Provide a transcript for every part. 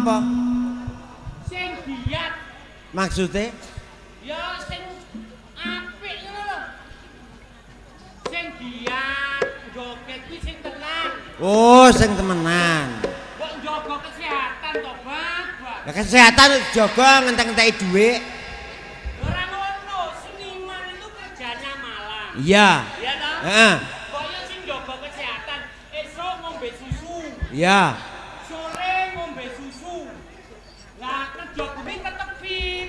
apa? Sing giat. Maksudnya? Ya sing apik ngono lho. Sing giat, joget kuwi sing tenang. Oh, sing temenan. Kok njaga kesehatan to, Bapak? Lah kesehatan jaga ngenteng-ngenteki dhuwit. Ora ngono, seniman itu kerjanya malam. Iya. Iya toh? Heeh. Kaya sing njaga kesehatan, esuk ngombe susu. Iya. Sore ngombe susu. Lah kerja kuwi tetep fit.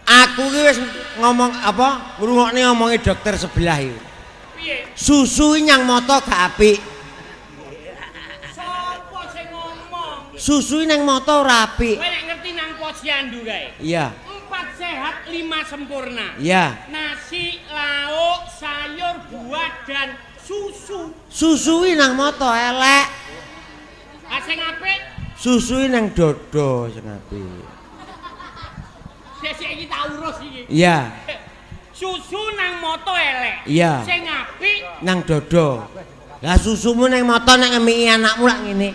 Aku ki wis ngomong apa? Ngrungokne omonge dokter sebelah iki. Piye? Susu nyang mata gak apik. Sopo sing ngomong? Susu nang mata ora apik. Kowe nek ngerti nang posyandu kae. Iya. 4 sehat, 5 sempurna. Iya. Nasi, lauk, sayur, buah dan susu. Susu nang mata elek. Ah sing apik, Susu nang dodo sing apik. sik iki tak urus iki. Iya. Susu nang moto elek. Iya. Sing apik Nang dodo. Lah susumu nang mata nek ngemiki anakmu lak ngene,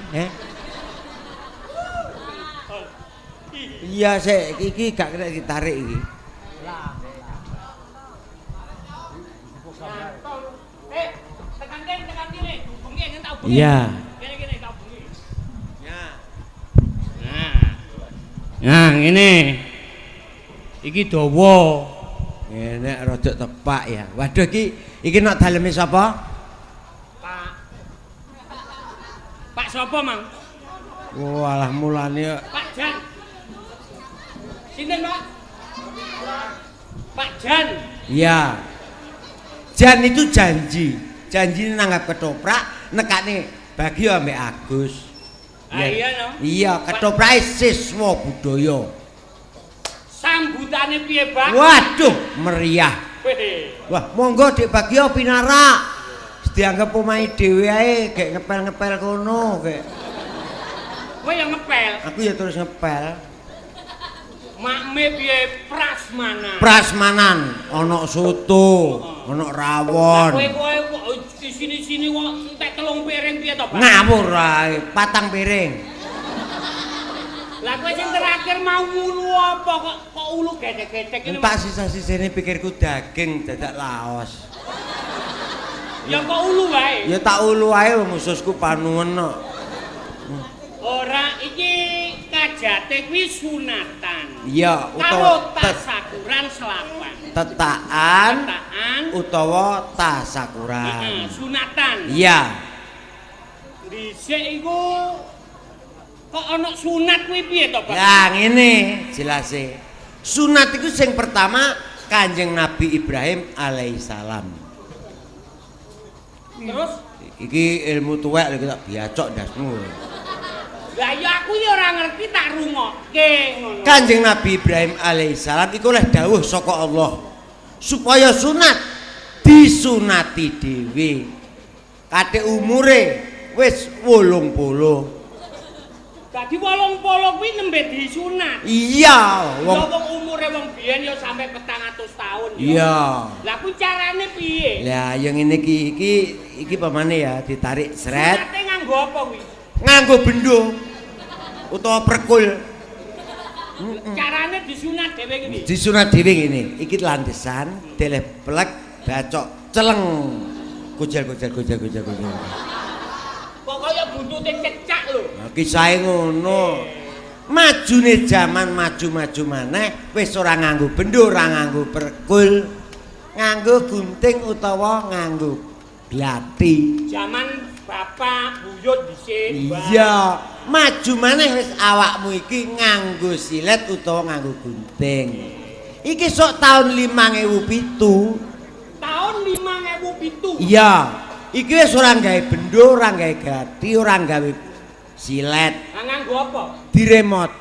Iya sik iki gak kena ditarik iki. tekan kene, hubungi ngene tak hubungi. Iya. Kene tak hubungi. Ya. Nah, ngene. Iki dawa. Ngene rada tepak ya. Waduh iki nek daleme sapa? Pak sapa, Mang? Walah mulane Pak Jan. Sinten, Pak? Pak Jan. iya. Jan itu janji. Janji nanggap ketoprak nekane Bagio ambek Agus. Ah iya no. Iya, ketoprake siswa budaya. Sambutane piye, Pak? Waduh, meriah. Weh. Wah, monggo Dik Bagio pinarak. Dianggap omahe dhewe ae, gek ngepel-ngepel kono, gek. Kowe yang ngepel. Aku ya terus ngepel. Makme piye prasmanan. Prasmanan, ana soto, ana rawon. Kowe di sini-sini kok entek 3 piring piye to, Pak? Ngawur ae, 4 piring. Lah kowe sing terakhir mau ngulu apa kok ulu gedek-gedek ngene. Entak sisa-sisine pikirku daging dadak laos. Ya kok ulu wae. Ya tak ulu ae wong ususku panuwen kok. Ora iki kajate kuwi sunatan. Iya, Karo tasakuran selapan. tetakan Tataan utawa tasakuran. Sunatan. Iya. Dhisik iku kok ana sunat kuwi piye to, Pak? Ya ngene jelase. Sunat iku sing pertama Kanjeng Nabi Ibrahim alaihissalam. Terus Iki ilmu tuwek lho tak biacok ndasmu. lah ya aku ya ora ngerti tak rungokke ngono. Kanjeng Nabi Ibrahim alaihissalam iku oleh dawuh saka Allah supaya sunat disunati dhewe. Kadek umure wis 80. Dadi 80 kuwi nembe disunat. Iya, Wong wong umure wong biyen ya sampe 400 tahun ya. iya. Lah kuwi carane piye? Lah yang ini iki pamane ya ditarik sret Sunate nganggo apa kuwi? nganggo bendo utawa perkul. Carane disunat dhewe kuwi. Disunat dhewe ngene. Iki landesan, deleh plek, bacok, celeng. Gojel. Kok kaya buntute cecak lho. Nah, kisahe ngono. Majune jaman maju-maju maneh wis ora nganggo bendo, ora nganggo perkul, nganggo gunting utawa nganggo glati. Zaman bapak buyut dhisik. Iya, maju maneh wis awakmu iki nganggo silet utawa nganggo gunting. Iki sok tahun 5007. Tahun 5007. Iya, iki wis ora gawe bendo, ora gawe glati, ora gawe silet. Lah nganggo apa? Diremot.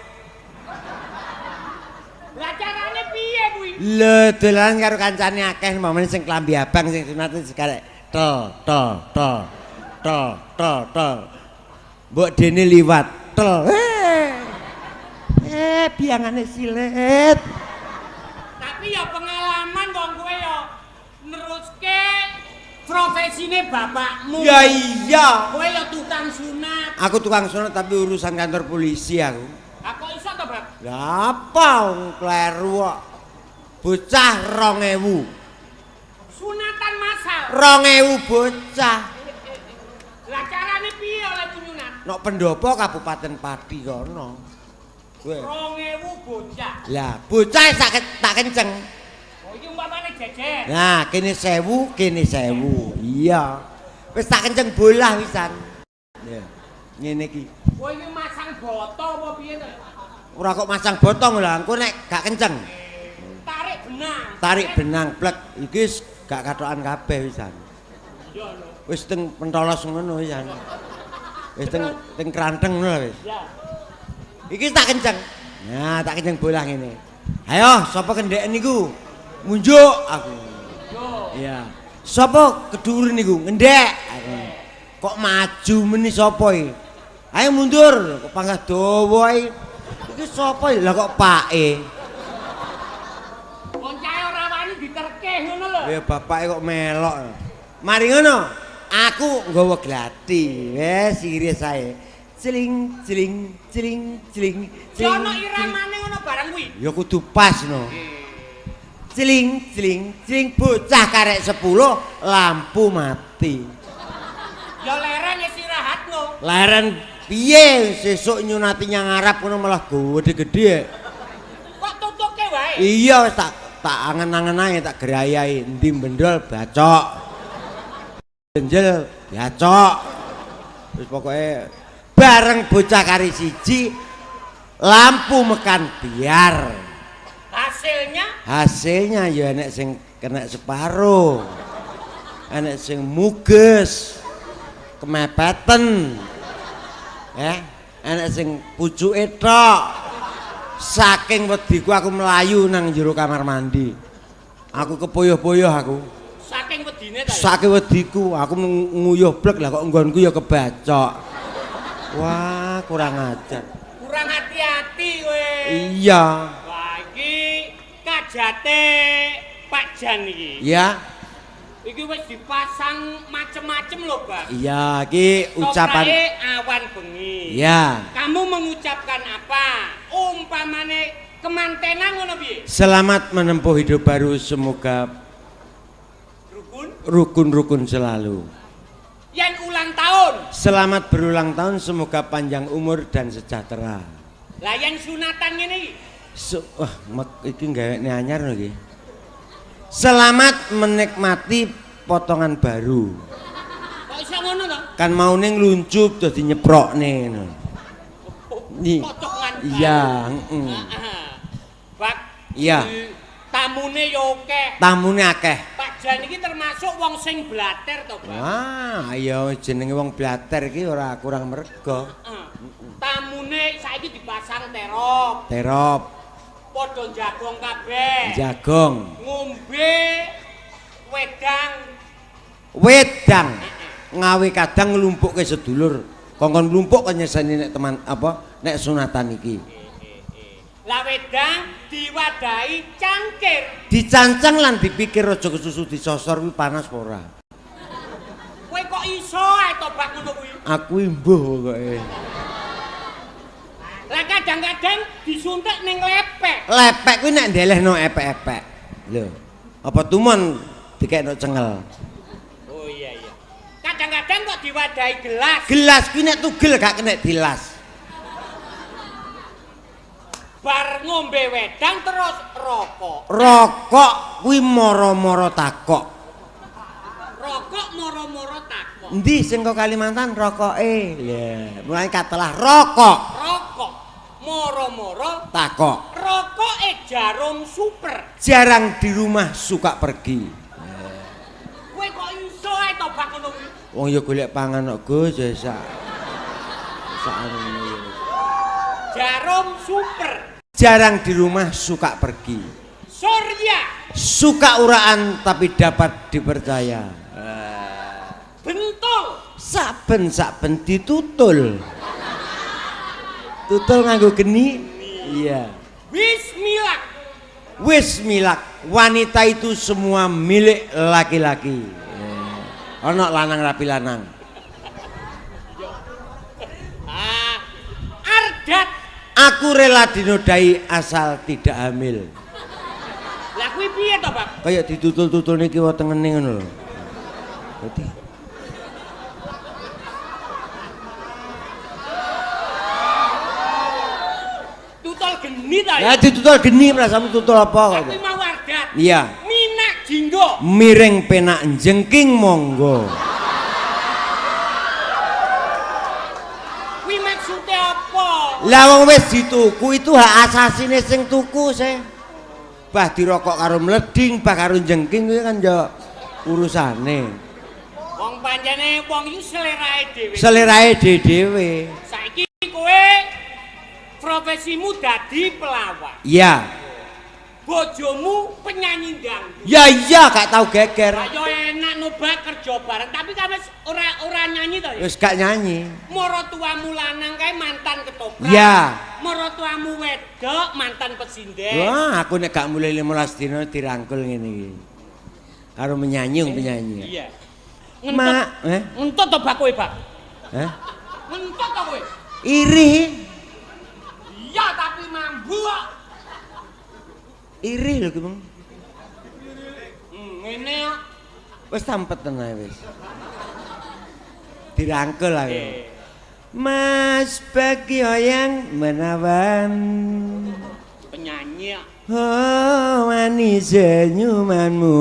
Lah carane piye kuwi? Lho, dolan karo kancane akeh momen sing klambi abang sing sunat sekarek. Tol. Mbok dene liwat. Tol. Biangane silet. Tapi ya pengalaman wong kowe ya neruske profesine bapakmu. Ya iya. Kowe ya tukang sunat. Aku tukang sunat tapi urusan kantor polisi aku. Lah apa wong kleru kok. Bocah 2000. Sunatan masal. 2000 bocah. Lah carane piye oleh nyunat? Nok pendopo Kabupaten Pati kono. Kowe 2000 bocah. lah bocah tak kenceng. Oh iki umpamane jejer. Nah, kene 1000, kene 1000. Iya. Wis tak kenceng bolah wisan. Ya. Ngene iki. Kowe iki masang boto apa piye to? Ora kok masang botong lah, engko nek gak kenceng. Tarik benang. Tarik benang plek iki gak katokan kabeh wisan. Iya lho. Wis teng pentolos ngono wisan. Wis teng kranteng ngono wis. Ya. Iki tak kenceng. Nah, tak kenceng bolah ngene. Ayo, sapa kendeken niku? Munjuk aku. Yo. Iya. Sapa kedhuwur niku? Ngendek aku. Kok maju meni sapa iki? Ayo mundur, kok panggah dawa iki. Iki sapa iki? Lah kok pake? Boncahe ora wani diterkeh ngono lho. Ya bapake kok melok. Mari ngono, aku nggawa glati. Wes iris ae. Cling cling cling cling. Yo ono iramane ngono barang kuwi. Ya kudu pas no. Cling cling cling bocah karek 10 lampu mati. Ya leren wis istirahatno. Leren piye sesuk nyunati nyang ngarep ngono malah gede-gede. Kok tutuke wae? Iya wis tak angen-angen ae tak gerayai endi bendol bacok. Jenjel bacok. Terus pokoke bareng bocah kari siji lampu mekan biar. Hasilnya ya enek sing kena separuh. Enek sing muges. Kemepeten. Enek sing pucuke tok. Saking wediku aku melayu nang jero kamar mandi. Aku kepoyoh-poyoh aku. Saking wedine ta. Saking wediku aku nguyuh blek lah kok nggonku ya kebacok. Wah, kurang ajar. Kurang hati-hati kowe. Iya. Wah, iki kajate Pak Jan iki. Iya. Iki wis dipasang macem-macem lho, Bang. Iya, iki ucapan Soprae awan bengi. Iya. Kamu mengucapkan apa? Umpamane kemantenan ngono piye? Selamat menempuh hidup baru, semoga rukun selalu. Yen ulang tahun. Selamat berulang tahun, semoga panjang umur dan sejahtera. Lah yen sunatan ngene iki. Wah, iki gawene anyar lho iki. Selamat menikmati potongan baru. Kok iso ngono to? Kan maune ngluncup dadi nyeprokne ngono. Potongan baru. Iya, Bak. Iya. Tamune yo akeh. Tamune akeh. Pak Jan iki termasuk wong sing blater to, Bang. Wah, iya jenenge wong blater iki ora kurang merga. Tamune saiki dipasang terop. Terop. Padha jagong kabeh. Jagong. Ngombe wedang. Wedang. Ngawe kadang nglumpukke sedulur. Kongkon nglumpuk kok nyeseni nek teman apa nek sunatan iki. Lah wedang diwadahi cangkir. Dicancang lan dipikir aja kesusu disosor kuwi panas apa ora. Kowe kok iso ae to bak ngono kuwi? Aku imbuh pokoke. Lah kadang-kadang disuntik ning lepek. Lepek kuwi nek ndelehno epek-epek. Lho, apa tumon dikekno cengel. Oh iya. Kadang-kadang kok diwadahi gelas. Gelas kuwi nek tugel gak kena dilas. Bar ngombe wedang terus rokok. Rokok kuwi moro-moro takok. Rokok moro-moro takok. Endi sing kok Kalimantan rokoke? Lah, mulai katelah rokok. Rokok moro-moro Takok. rokoke Jarum Super. Jarang di rumah suka pergi. Kowe kok iso ae to bak ngono kuwi? Wong ya golek pangan kok Gus ya sak. Jarum Super. Jarang di rumah suka pergi. Surya. Suka uraan tapi dapat dipercaya. Bentul. Saben-saben ditutul. Tutul nganggo geni. Iya. Bismillah. Wismilak. Wanita itu semua milik laki-laki. Ana lanang rapi lanang. Ardat. Aku rela dinodai asal tidak hamil. Lah kuwi piye to, Bang? Kayak ditutul-tutul niki wa tengene ngono lho. Dadi Tutul geni ta ya ditutul geni rasamu tutul apa Kuwi kok. mau wardat. Iya. Minak jinggo. Miring penak jengking monggo. Kuwi maksude apa? Lah wong wis dituku itu hak asasine sing tuku se. Bah dirokok karo mleding, bah karo jengking kuwi kan ya urusane. Wong panjene wong iku selerae dhewe. Selerae dhewe. Saiki kowe profesimu dadi pelawak. Iya. Bojomu penyanyi dangdut. Ya iya gak tau geger. Ayo enak nyoba kerja bareng, tapi kan wis ora nyanyi to ya. Wis gak nyanyi. Maratuamu lanang kae mantan ketoprak. Ya. Maratuamu wedok mantan pesinden. Wah, aku nek gak mulai 15 dina dirangkul ngene iki. Karo menyanyi wong penyanyi. Iya. Mak, Ngentut to bak kowe, Bak? Hah? Ngentut to kowe? Iri. Iya, tapi mambu kok. Iri lho ki, Bang. Ngene kok. Wis tampeten ae wis. Dirangkul aku. Mas bagi yang menawan. Penyanyi kok. Oh, manis senyumanmu.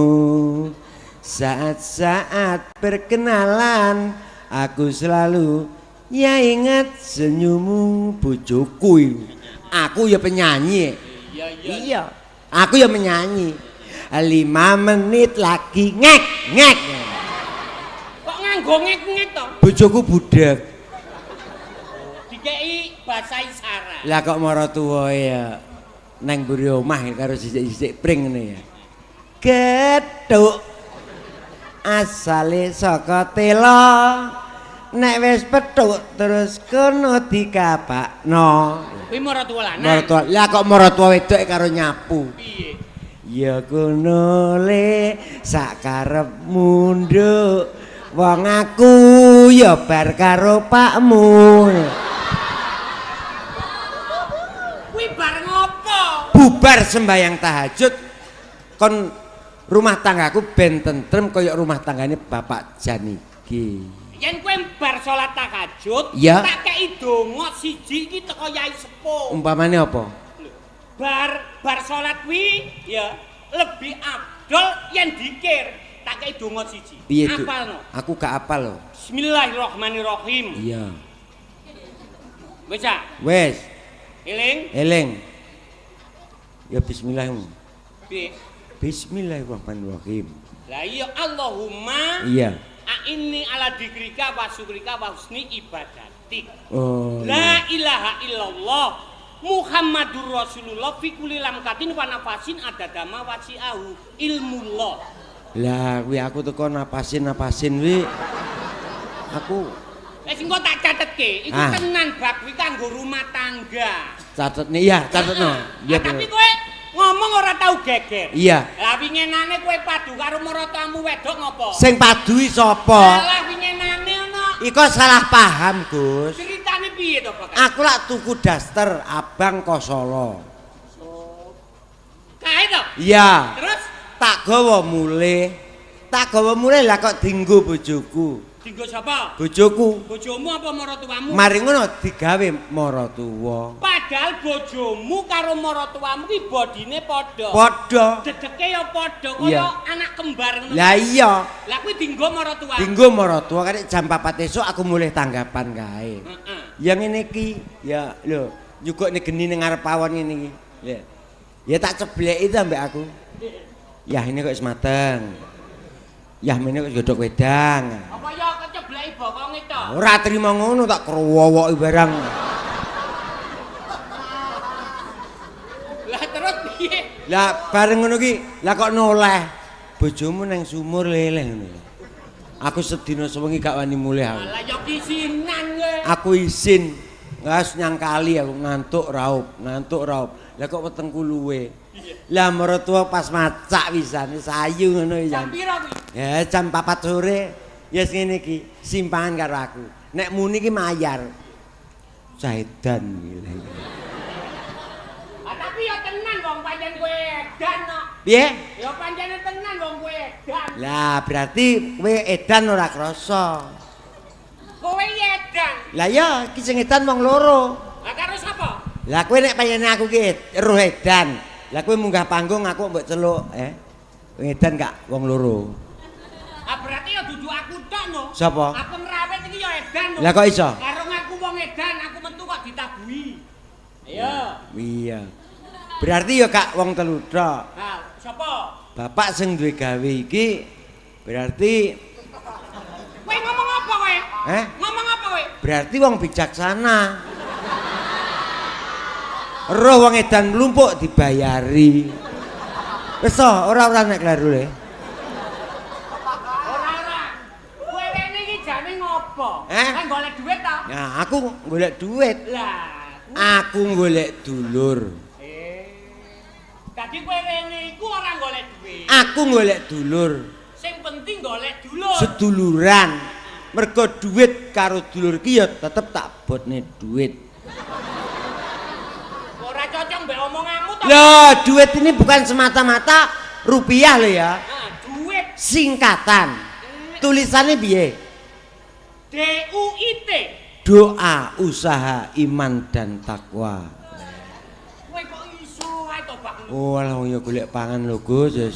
Saat-saat perkenalan aku selalu ya ingat senyummu bojoku. Aku ya penyanyi. Iya. Aku ya menyanyi. 5 menit lagi ngek ngek. Kok nganggo ngek-ngek to? Bojoku budek. Dikei bahasa isyarat. Lah kok maratuwa ya nang mburi omah karo sisik-sisik pring ngene ya. Gethuk asale saka tela. Nek wis pethuk terus kono dikapakno. Kuwi maratuwa lanang. Maratuwa. Lah kok maratuwa wedok karo nyapu. Piye? Ya kono le sak karepmu nduk. Wong aku ya bar karo pakmu. Kuwi bareng apa? Bubar sembahyang tahajud kon rumah tanggaku ben tentrem kaya rumah tanggane Bapak Janiki. Yen kowe bar salat tahajud, Ya. tak kei donga siji iki teko Yai Sepuh. Umpamane apa? Bar salat kuwi ya lebih afdol yen dikir. Tak kei donga siji. Piye, Duk? Apalno? Aku gak apal lho. Bismillahirrahmanirrahim. Iya. Wis ah, Wes, eling. eling. Ya bismillahirrahmanirrahim. Piye? Bismillahirrahmanirrahim. Lah iya Allahumma Iya. Inni ala dikrika wa syukrika wa husni ibadatik. Oh. La ilaha illallah Muhammadur Rasulullah fi kulli lamkatin wa nafasin adadama wasi'ahu ilmullah. Lah kuwi aku teko napasin kuwi. Aku Sing kok tak catetke, iku Ah. tenan bab kuwi kanggo rumah tangga. catetne iya, catetno. Iya. Tapi kowe ngomong ora tau geger. Iya. Lah wingenane kowe padu karo maratamu wedok ngopo? Sing padui sapa? Lah wingenane ono. Iko salah paham, Gus. Ceritane piye to, Pak? Aku lak tuku daster abang Kosolo. Kae to? Iya. Terus Tak gawa mulih. Tak gawa mulih lah kok dinggo bojoku. dinggo sapa? Bojoku. Bojomu apa maratuamu? Mari ngono digawe maratuwa. Padahal bojomu karo maratuamu ki bodine padha. Padha. Dedeke ya padha Iya. kaya anak kembar ngono. Lah iya. Lah kuwi dinggo maratuamu. Dinggo maratuwa karek jam 4 esuk aku mulih tanggapan kae. Heeh. Ya ngene iki, ya lho, nyugukne geni ning ngarep pawon ngene iki. Ya. Ya tak cebleki ta mbek aku. Ya ini kok wis mateng. Ya mene kok godhog wedang. Apa ya kecebleki bokonge to? Ora trimo ngono tak krowowoki barang. Lah terus piye? Lah bareng ngono ki, lah kok noleh. Bojomu nang sumur leleh ngono. Aku sedina sewengi gak wani mulih aku. Lah ya kisinan kowe. Aku isin. Ngas nyang kali aku ngantuk raup. Lah kok wetengku luwe. Lah mertua pas macak pisan sayu ngono ya. Jam pira kuwi? Ya jam 4 sore. Ya ngene iki, simpangan karo aku. Nek muni ki mayar. Saedan iki. edan no. Piye? Ya pancene tenan wong kowe edan. Lah berarti kowe edan ora krasa. Kowe edan. Lah ya iki sing edan wong loro. Lah karo sapa? Lah kowe nek pancene aku ki roh edan. Lah kowe munggah panggung aku mbok celuk, edan gak wong loro. Ah berarti ya dudu aku tok no. Sapa? Aku ngerawet iki ya edan no. Lah kok iso? Karo ngaku wong edan aku metu kok ditabuhi. Ayo. Iya. Berarti ya gak wong telu tok. Nah, sapa? Bapak sing duwe gawe iki berarti Kowe ngomong apa kowe? Ngomong apa kowe? Berarti wong bijaksana. Roh wong edan mlumpuk dibayari. Wis ora nek kleru le. Ora. Kowe rene iki jane ngopo? Kan golek duit ta? Ya aku golek duit. Lah, Aku golek dulur. dadi kowe rene iku ora golek duit. Aku golek dulur. Sing penting golek dulur. Seduluran. Mergo duit karo dulur ki ya tetep tak botne duit. Ora cocok mbek omonganmu to. Loh, duit ini bukan semata-mata rupiah lho ya. Nah, duit Singkatan. Tulisannya piye? DUIT. Doa, usaha, iman dan takwa. Kowe kok iso ae to, Pak? Oh, alah ya golek pangan lho Gus, ya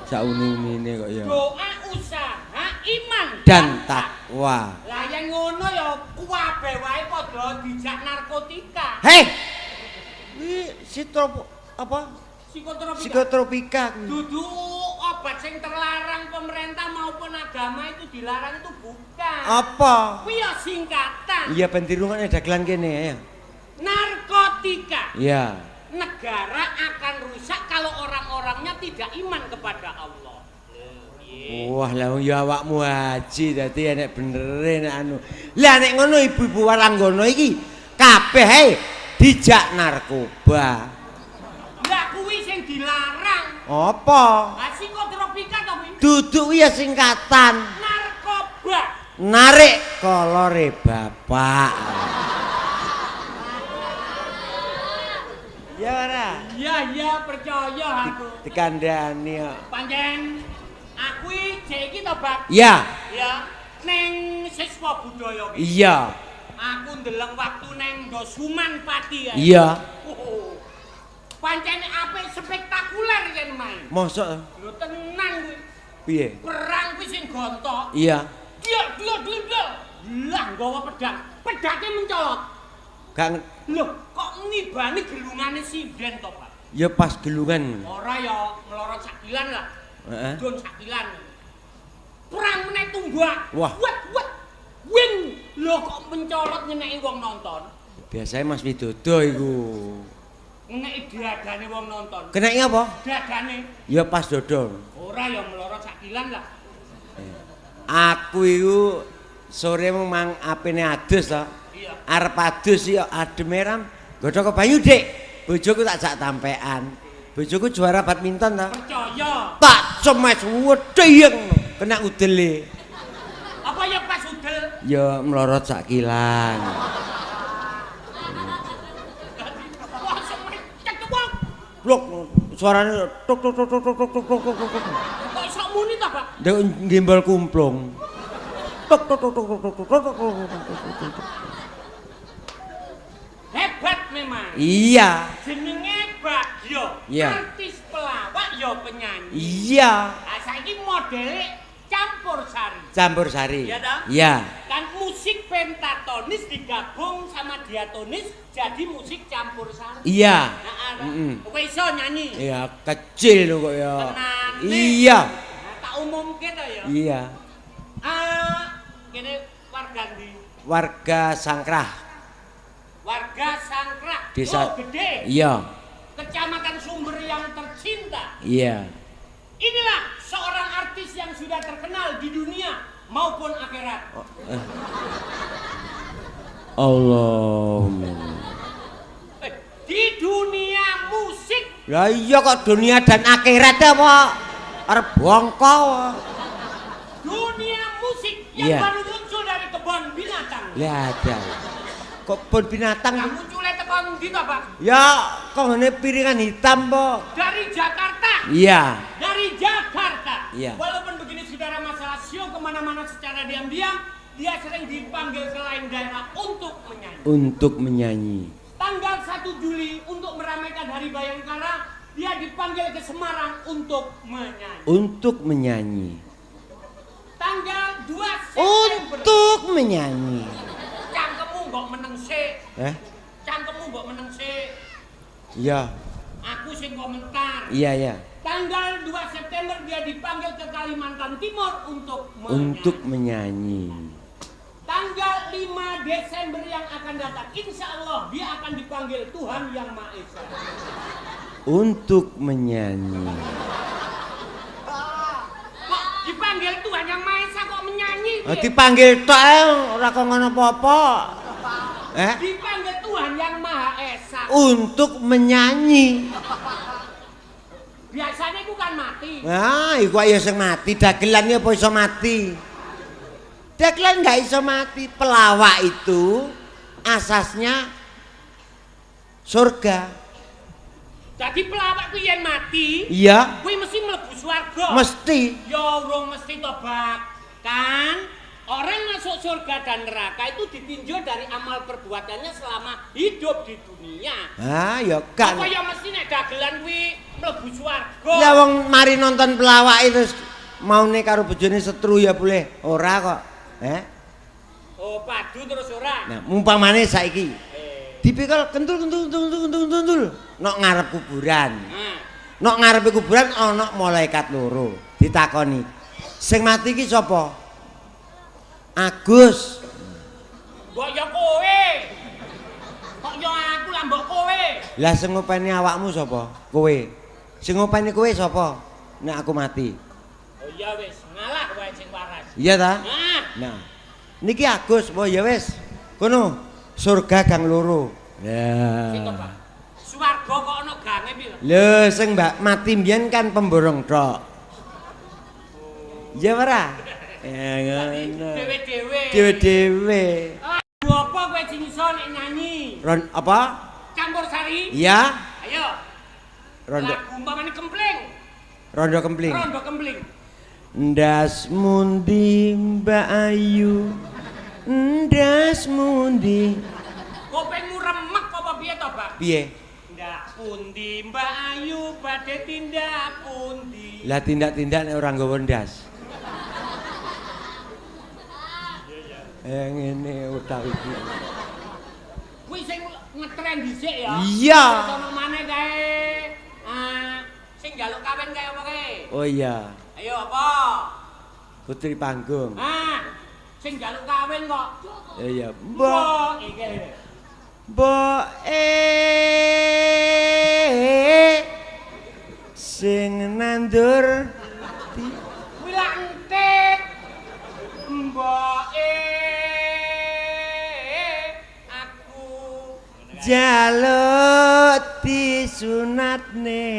sak uni-unine kok ya. Doa, usaha, iman Dan takwa. Lah yen ngono ya kuwabe wae padha dijak narkotika. Hei. Iki apa? Psikotropika. Psikotropika. Dudu obat sing terlarang pemerintah maupun agama itu dilarang itu bukan. Apa? Kuwi ya singkatan. Iya pentirungan dagelan kene ya. Narkotika. Iya. Negara akan rusak kalau orang-orangnya tidak iman kepada Allah. Wah, lah ya awakmu haji dadi enek benere nek anu. Lah nek ngono ibu-ibu waranggono iki kabeh dijak narkoba. Lah kuwi sing dilarang. Apa? Lah psikotropika to kuwi? Duduk ya singkatan. Narkoba. Narik kolore bapak. Ya ora? Iya percaya aku. Dikandani kok. Pancen aku iki to, Bab. Ya. Ya, ning siswa budaya iki. Iya. Aku ndeleng waktu ning Dosuman Pati ya. Iya. Oh, pancen apik spektakuler yen main. Mosok Lho tenan kuwi. piye? Perang kuwi sing gontok. Iya. Diak. Lah nggawa pedang. Pedake mencolot. Gak Lho, kok ngibani gelungane sinden to, Pak? ya pas gelungan. Ora ya melorot sakilan lah. Heeh. Don sakilan. Perang meneh tumbak. Wah. Wet. Wing. Lho kok mencolot ngeneki wong nonton. Biasanya Mas Widodo iku. Ngeneki dadane wong nonton. Keneki apa? Dadane. Ya pas dodol. Ora ya melorot sakilan lah. Aku iku sore mang apene adus to. Iya. Arep adus ya adem ram. Godhok banyu, Dik. Bojoku tak jak tampekan. Bojoku juara badminton to. Percaya. Tak cemes wedheng kena udele. Apa ya pas udel? Ya melorot sak kilan. Wah, semen cecewok. Blok suarane tok tok tok tok tok tok tok tok tok. Kok iso muni ta, Pak? Ndek gimbal kumplung. Tok tok tok tok tok tok tok tok. Hebat memang. Iya. Jenenge Bagyo. Iya. Artis pelawak ya penyanyi. Iya. Nah, saiki modele campur sari. Campur sari. Iya toh? Iya. Kan musik pentatonis digabung sama diatonis jadi musik campur sari. Iya. Nah, kowe iso nyanyi. Iya, kecil lho kok ya. Tenan. Iya. Nah, tak umumke to ya. Iya. Kene warga ndi? Warga Sangkrah. Warga Sangkrah. Desa. Oh, gede. Iya. Kecamatan Sumber yang tercinta. Iya. Inilah seorang artis yang sudah terkenal di dunia maupun akhirat. Allahumma. Di dunia musik. Lah iya kok dunia dan akhirat apa? Arep bongko. Dunia musik yang Iya. baru muncul dari kebun binatang. Lah ada. Kok bon binatang Yang munculnya teko ndi to, Pak? Ya, kok ngene piringan hitam po. Dari Jakarta. Iya. Dari Jakarta. Iya. Walaupun begini saudara masalah show kemana-mana secara diam-diam, dia sering dipanggil ke lain daerah untuk menyanyi. Untuk menyanyi. Tanggal 1 Juli untuk meramaikan Hari Bayangkara, dia dipanggil ke Semarang untuk menyanyi. Untuk menyanyi. Tanggal 2 September. Untuk menyanyi. Cangkemmu mbok meneng sik. Cangkemmu mbok meneng sik. Iya. Aku sing komentar. Iya, iya. Tanggal 2 September dia dipanggil ke Kalimantan Timur untuk menyanyi. Untuk menyanyi. Tanggal 5 Desember yang akan datang, insya Allah dia akan dipanggil Tuhan Yang Maha Esa. Untuk menyanyi. Kok dipanggil Tuhan Yang Maha Esa kok menyanyi? Dipanggil tok ora kok ngono apa-apa. Dipanggil Tuhan Yang Maha Esa. Untuk menyanyi. Biasanya itu kan mati. Nah, iku ayo sing mati, dagelan apa iso mati? Dagelan nggak iso mati. Pelawak itu asasnya surga. Jadi pelawak ku yen mati, Iya. kuwi mesti mlebu swarga. Mesti. Ya urung mesti to, Bak. Kan orang masuk surga dan neraka itu ditinjau dari amal perbuatannya selama hidup di dunia. Ah, ya kan. Apa ya mesti nek dagelan kuwi mlebu swarga? Ya wong mari nonton pelawak itu maune karo bojone setru ya boleh. Ora kok. Oh, padu terus ora. Nah, mumpamane saiki dipikul kentul. Nok ngarep kuburan. Nok ngarepe kuburan ana malaikat loro. Ditakoni. Sing mati iki sapa? Agus. Mbok ya kowe. Kok ya aku lah mbok kowe. Lah sing ngopeni awakmu sapa? Kowe. Sing ngopeni kowe sapa? Nek aku mati. Oh iya wis, ngalah wae sing waras. Iya ta? Nah, Niki Agus, oh ya wis. Kono surga gang loro. Ya. sing Pak. Swarga kok ana gange piye? Lho, sing Mbak mati mbiyen kan pemborong tok. Ya ora? Ya ngono. Dewe-dewe. Dewe-dewe. Apa kowe sing iso nek nyanyi? Apa? Campur sari? Iya. Ayo. Rondo. Lagu umpamane kempling. Rondo kempling. Rondo kempling. Ndas mundi Mbak Ayu. Ndas mundi. Kopengmu remek apa piye to, Pak? Piye? Ndak pundi Mbak Ayu badhe tindak pundi? Lah tindak-tindak nek ora nggawa ndas. Ngene utawi iki. Kuwi sing ngetren dhisik ya. Iya. Sono maneh kae. Sing njaluk kawin kae apa kae? Oh iya. Ayo apa? Putri panggung. Sing njaluk kawin kok. Iya, Mbok iki. Mbok sing nandur Kuwi lak entik. Mbok aku jaluk disunatne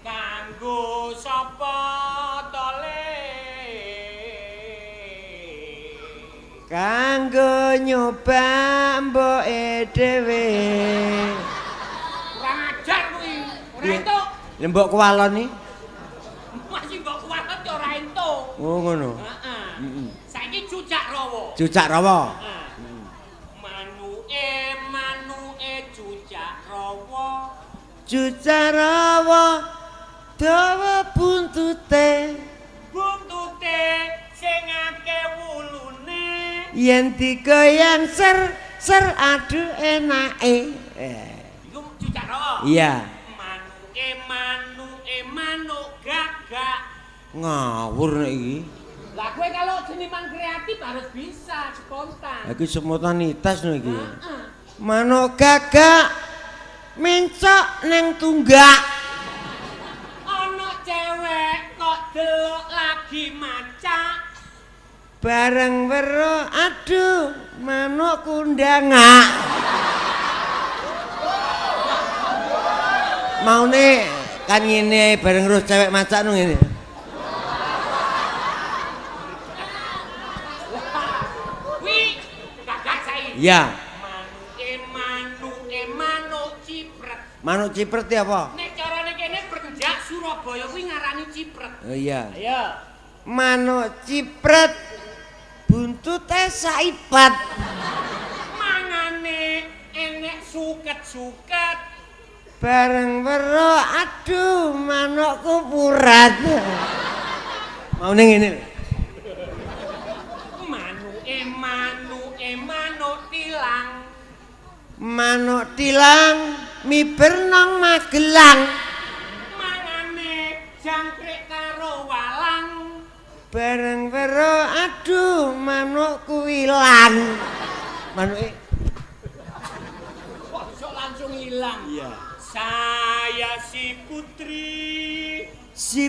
kanggo sapa tole? kanggo nyoba mboke dhewe. Kurang ajar kuwi. Ora entuk. Lembok kualon iki. Masih mbok kuwatet ya ora entuk. Oh ngono. Heeh. Saiki cucak rawa. Cucak rawa. Manuke cucak rawa. Cucak rawa dawa buntute. Buntute sing akeh wulune. Yen digoyang ser aduh enake. Iku cucak rawa. Iya. Manuke manuk gagak. Ngawur nek iki. Lah kowe kalau seniman kreatif harus bisa spontan. Iki spontanitas no iki. Heeh. Manuk gagak mencok neng tunggak. Ana cewek kok delok lagi macak. Bareng weruh aduh manuk kundangak. Maune kan ngene bareng weruh cewek macak no ngene. Kuwi gagak saiki. Iya. Manuke manuk Manuk cipret ya apa? Nek carane kene Brenjak Surabaya kuwi ngarani cipret. Oh iya. Ayo. Manuk cipret buntute saipat. Mangane enek suket-suket. Bareng wero aduh manukku purat. Mau ning ngene. Manuk tilang. Manuk tilang miber nang Magelang. Mangane jangkrik karo walang. Bareng wero aduh manukku ilang. Manuke Kok iso langsung ilang? iya. Saya si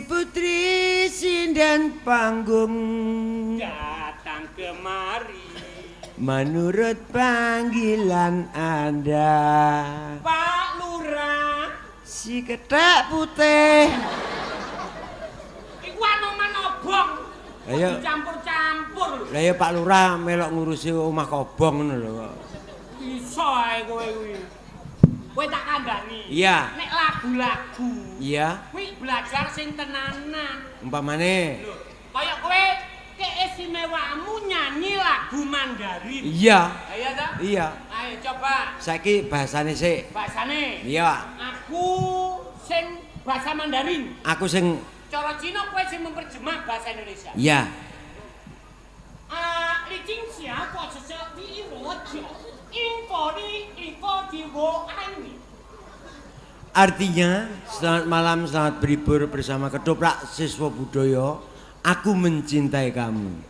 putri sinden panggung datang kemari. menurut panggilan Anda. Pak Lurah, Si kethek putih. iku anoman obong. Ayo. Dicampur-campur. Lah ya Pak Lurah melok ngurusi omah kobong ngono lho. Iso ae kowe kuwi. Kowe tak kandhani. Iya. Nek lagu-lagu, Iya, kuwi belajar sing tenanan. umpamane. Lho, kaya kowe keistimewaanmu nyanyi lagu Mandarin. Iya. Ayo ta? Iya. Ayo coba. Saiki bahasane sik. Bahasane. Iya. Aku sing bahasa Mandarin. Aku sing Cara Cina kowe sing memperjemah bahasa Indonesia. iya. Li Jing Xia kok sesek di Rojo. Info di Wo Ani. Artinya, selamat malam, selamat berlibur bersama Ketoprak Siswa Budaya. Aku mencintai kamu.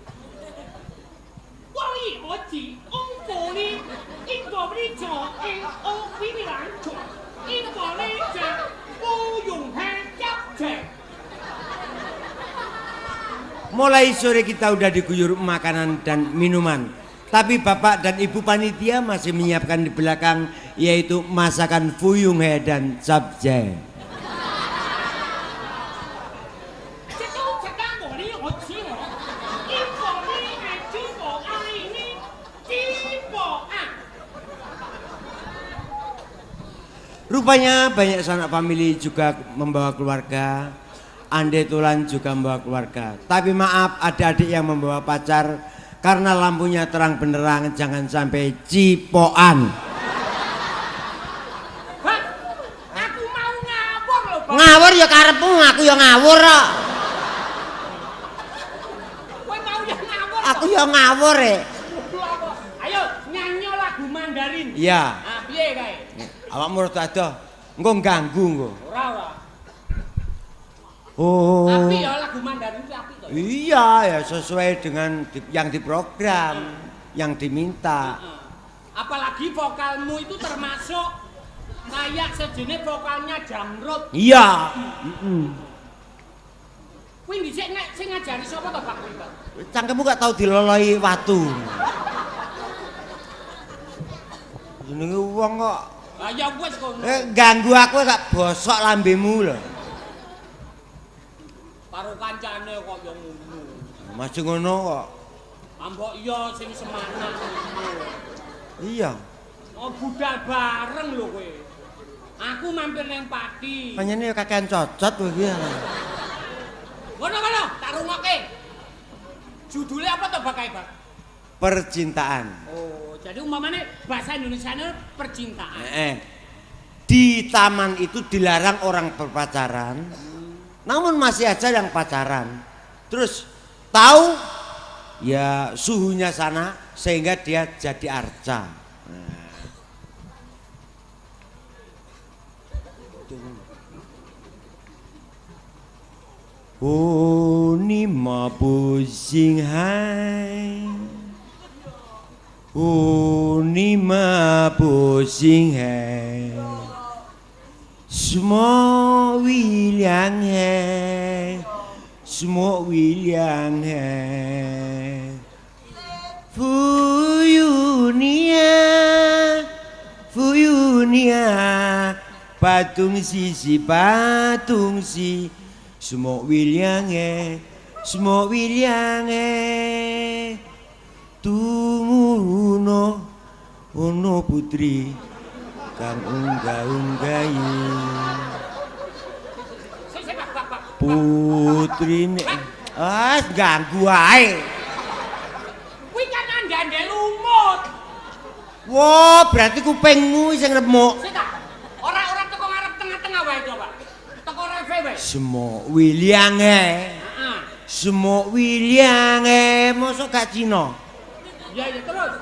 Wali Oji, info li Jo, o Wi Lan Jo. Info li Jo, Wu Yong He Jap Je. Mulai sore kita udah diguyur makanan dan minuman. Tapi Bapak dan Ibu Panitia masih menyiapkan di belakang, yaitu masakan fuyung he dan capcay. Rupanya banyak sanak famili juga membawa keluarga. Ande Tulan juga membawa keluarga. Tapi maaf, ada adik yang membawa pacar karena lampunya terang benderang, jangan sampai cipokan. Hah? Aku mau ngawur lho, Bang. Ngawur ya karepmu, aku ya ngawur kok. Kowe mau ya ngawur. Aku ya ngawur Ayo nyanyi lagu Mandarin. Iya. Ah, piye kae? Awakmu rada adoh, engko ganggu engko. Ora. Oh. Tapi ya lagu Mandarin itu apik to. Iya ya sesuai dengan yang diprogram, yang diminta. Apalagi vokalmu itu termasuk kayak sejenis vokalnya Jamrut. Iya. Kuwi dhisik nek sing ngajari sapa to Pak kuwi, Pak? Cangkemmu gak tau diloloi watu. Jenenge wong kok Ah ya wis kono. ganggu aku gak bosok lambemu lho. Karo kancane kok yo ngono. Masih ngono kok. Ambok iya sing semanan ngono. Iya. Oh budal bareng lho kowe. Aku mampir nang Pati. Panjenengan ya kakean cocot kowe iki. Ngono, tak rungokke. Judule apa to Bak kae, Bak? Percintaan. Oh, jadi umpamane bahasa Indonesianya percintaan. Di taman itu dilarang orang berpacaran. Namun masih aja yang pacaran. Terus tahu ya suhunya sana sehingga dia jadi arca. Oh ni ma pusing hai. Oh ni ma pusing hai. Semua William hai. Semua William hai. Fuyunia patung si semua William tumuno ono putri kang unggah-unggahi Sik bak. putrine. Ganggu ae. Kuwi kan andane lumut. Wah, berarti kupingmu sing remuk. Sik tak. Ora teko ngarep tengah-tengah wae coba. Teko rewe wae. Semok Williange. Heeh. Semok Williange, mosok gak Cina. Ya terus.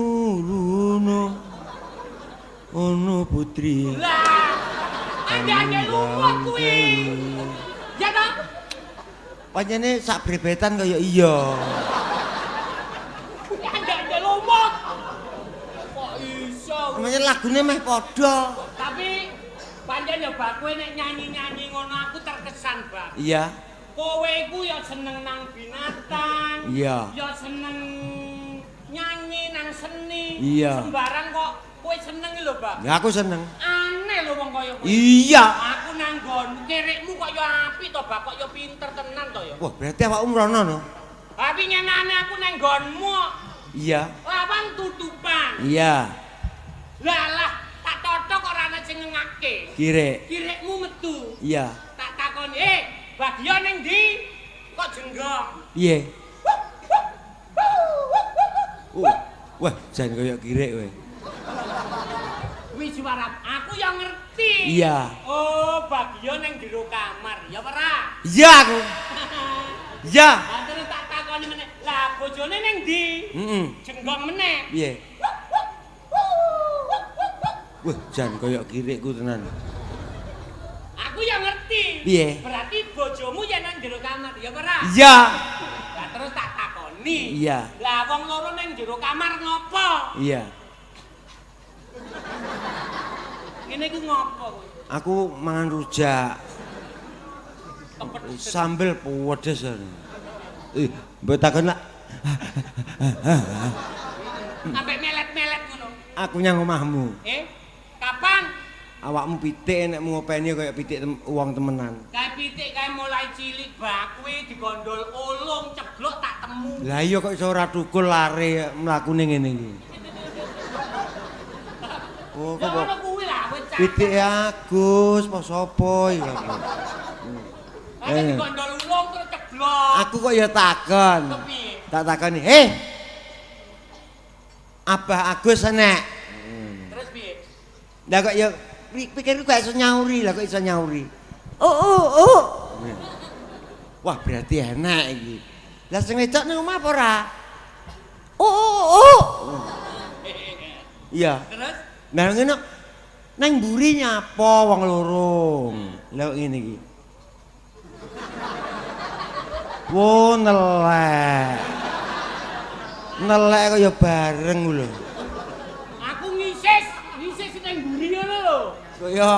Tumuruno ono putri. Lah. Andane lumut kuwi. Ya ta? Pancene sak brebetan kaya iya. Andane lumut. Kok iso? Namanya lagune meh padha. Tapi pancen ya Bak kowe nek nyanyi-nyanyi ngono aku terkesan, Bak. Iya. Kowe iku ya seneng nang binatang. Iya. Ya seneng nyanyi nang seni. Iya. Sembarang kok kowe seneng lho, Bak. Ya aku seneng. Aneh lho wong kaya kowe. Iya. Aku nang nggonmu kirikmu kok ya apik to, Bak, kok ya pinter tenan to ya. Wah, berarti awakmu mrono no? Tapi nyenane aku nang nggonmu. Iya. Lawang tutupan. Iya. Lah tak totok kok ora ana sing ngengake. Kirek. Kirikmu metu. Iya. Tak takoni, bagian ning ndi? Kok jenggong? Piye? Wah, jan kaya kirek kowe. Wis suara aku yang ngerti. Iya. Oh, bagian ning jero kamar, ya ora? Iya aku. Iya. Lah terus tak takoni meneh. Lah bojone ning ndi? Heeh. Jenggong meneh. Piye? Wah, jan kaya kirekku tenan. Aku yang ngerti. Piye? Berarti bojomu ya nang jero kamar, ya ora? Iya. Lah terus tak takoni. Iya. Lah wong loro ning jero kamar ngopo? Iya. Ngene iku ngopo kowe? Aku mangan rujak. Kepedes. Sambel pedes. Mbok takon lak. Sampai melet-melet ngono. Aku nyang omahmu. Kapan? Awakmu pitik nek ngopeni kaya pitik wong temenan. Kae pitik kae mulai cilik bak kuwi digondol ulung ceblok tak temu. Lah iya kok iso ora tukul lare mlakune ngene iki. Oh, Ya kok ngono kuwi lah kowe cak. pitik Agus apa sapa iki aku. Kae digondol ulung terus ceblok. Aku kok ya takon. Kepiye? Tak takoni, Abah Agus enek. Terus piye? Lah kok ya pikirku gak iso nyauri, lah kok iso nyauri. Oh. Wah, berarti enak iki. Lah sing wedok nang omah apa ora? Oh. Iya. Terus Nah ngene nang mburi nyapa wong loro. Lah kok ngene iki. Wo nelek. Nelek kaya bareng lho. aku ngisis nang mburi ngono lho. Kaya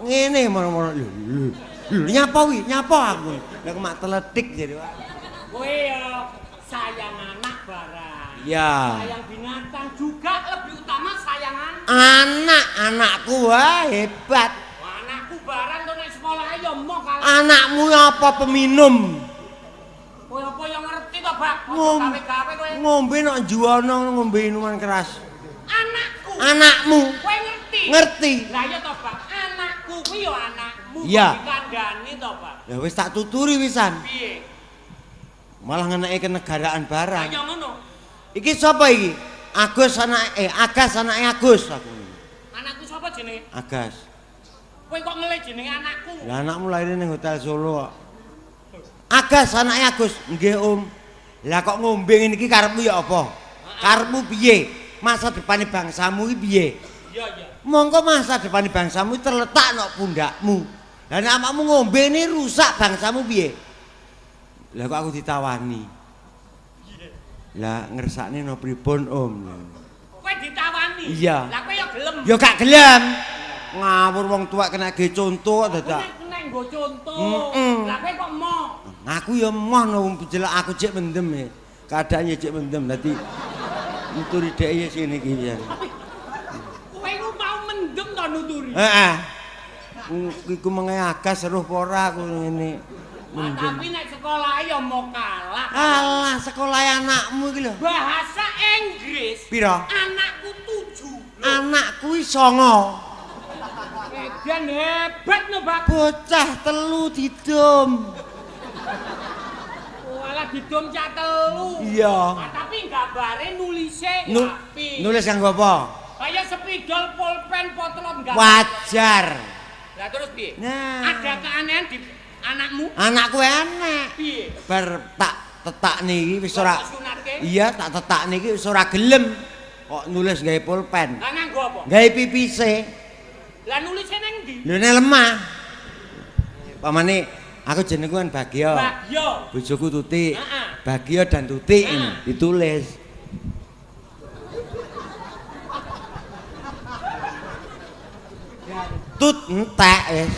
ngene mono-mono lho. Nyapa wi, nyapa aku. Lah kok mak teletik jadi wae. Kowe ya sayang anak barang. Iya. Sayang binatang juga lebih utama sayang anak. Anakku wah hebat. Wah, anakku barang to nek sekolah ya moh kalah. Anakmu apa peminum? Kowe apa yang ngerti to, Bak? Ngom- Gawe-gawe kowe. Ngombe nek juwana ngombe minuman keras. Anakku. Anakmu Kowe ngerti? ngerti. Lah ya to, Bak. Anakku kuwi ya anakmu. Iya. Dikandani to, Bak. Ya wis tak tuturi wisan. Piye? Malah ngeneki kenegaraan Lah barang. ya ngono. Iki sapa iki? Agus anake Agas anake Agus aku. Anakku sapa jenenge? Agas. Kowe kok ngelih jenenge anakku? Lah anakmu lahir ning Hotel Solo kok. Agas anake Agus. Nggih, Om. Lah kok ngombe ngene iki karepmu ya apa? Karepmu piye? Masa depane bangsamu iki piye? Iya, iya. Monggo masa depane bangsamu terletak nok pundakmu. Lah nek awakmu ngombe ini rusak bangsamu piye? Lah kok aku ditawani. Lah ngersakne no pripun, Om? Kowe ditawani. Iya. Lah kowe ya gelem. Ya gak gelem. Ngawur wong tuwek kena ge conto kok dadak. Nek nggo contoh. Heeh. Lah kowe kok mau? Aku ya emoh no jelek aku cek mendem ya. Keadaannya cek mendem dadi nuturi dhek ya sini iki ya. Kowe iku mau mendem to nuturi. Heeh. Iku mengae Agas seruh apa ora aku ngene. Tapi nek sekolah ya mau kalah. Alah sekolah anakmu iki lho. Bahasa Inggris. Pira? Anakku 7. Anak kuwi 9. Edan hebat no, Bak. Bocah 3 didom. Walah didom cak 3. Iya. Nah, tapi gambare nulise api. Nulis kanggo apa? Kayak spidol, pulpen, potlot enggak. Wajar. Lah terus piye? Nah. Ada keanehan di anakmu? Anakku enek. Piye? Bar tak tetak niki wis ora. Sunatke? Iya, tak tetak niki wis ora gelem. Kok nulis gawe pulpen. Lah nganggo apa? Gawe pipise. Lah nulisnya nang ndi? Lho nek lemah. Pamane aku jenengku kan Bagio. Bagio. Bojoku Tuti. Heeh. Bagio dan Tuti ini ditulis. Tut entek wis.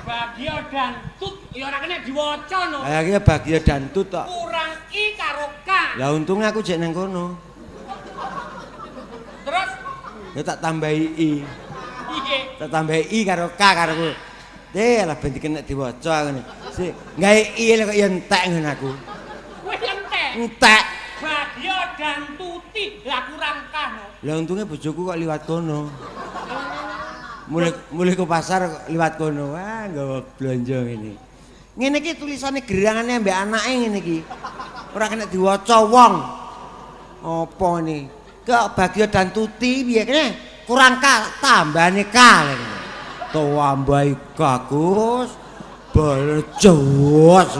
Bagio dan tut ya ora kena diwaca no. Akhirnya Bagio dan Tut tok. Kurang i karo k. Lah untungnya aku jek nang kono. Terus Ya tak tambahi i. piye? Tak tambahi i karo k karo ku. Lah ben dikenek diwaca ngene. Sik, gawe i lho kok ya entek ngono aku. Wis entek. Entek. Bagio dan tuti lah kurang k no. Lah untungnya bojoku kok liwat kono. Mulai ke pasar kok liwat kono. Wah, nggawa blonjo ngene. Ngene iki tulisane gerangane mbek anake ngene iki. Ora kena diwaca wong. Apa ini? Kok Bagio dan Tuti piye kene? Kurang K, tambahane K. Tambahi K Gus. Balejos.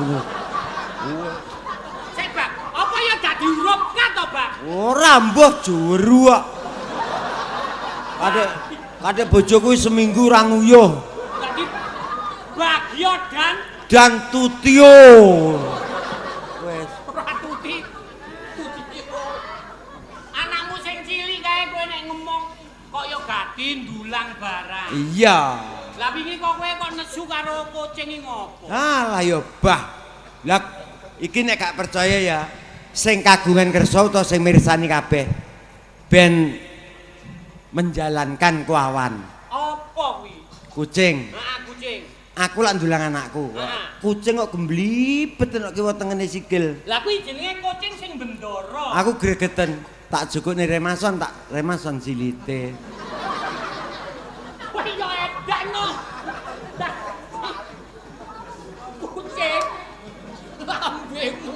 Sik, Bak, apa ya dadi huruf K to, Bak? Ora mbuh juru kok. Kadek bojoku seminggu ora nguyuh. Dadi Bagio Dan Tutio. Wes. ora tuti. Tuti. Anakmu sing cilik kae kowe nek ngomong kok ya gati ndulang barang. Iya. Lah wingi kok kowe kok nesu karo kucing iki ngopo? Alah ya bah. Lah iki nek gak percaya ya, sing kagungan kersa utawa sing mirsani kabeh ben menjalankan kuawan. Apa kuwi? Kucing. Heeh, kucing. Aku lak ndulang anakku. Kucing kok gemblibet nek kiwa tengene sikil. Lah kuwi jenenge kucing sing bendoro. Aku gregeten, tak jukukne remason, tak remason silite. Wah ya edan no. Kucing. Lambemu.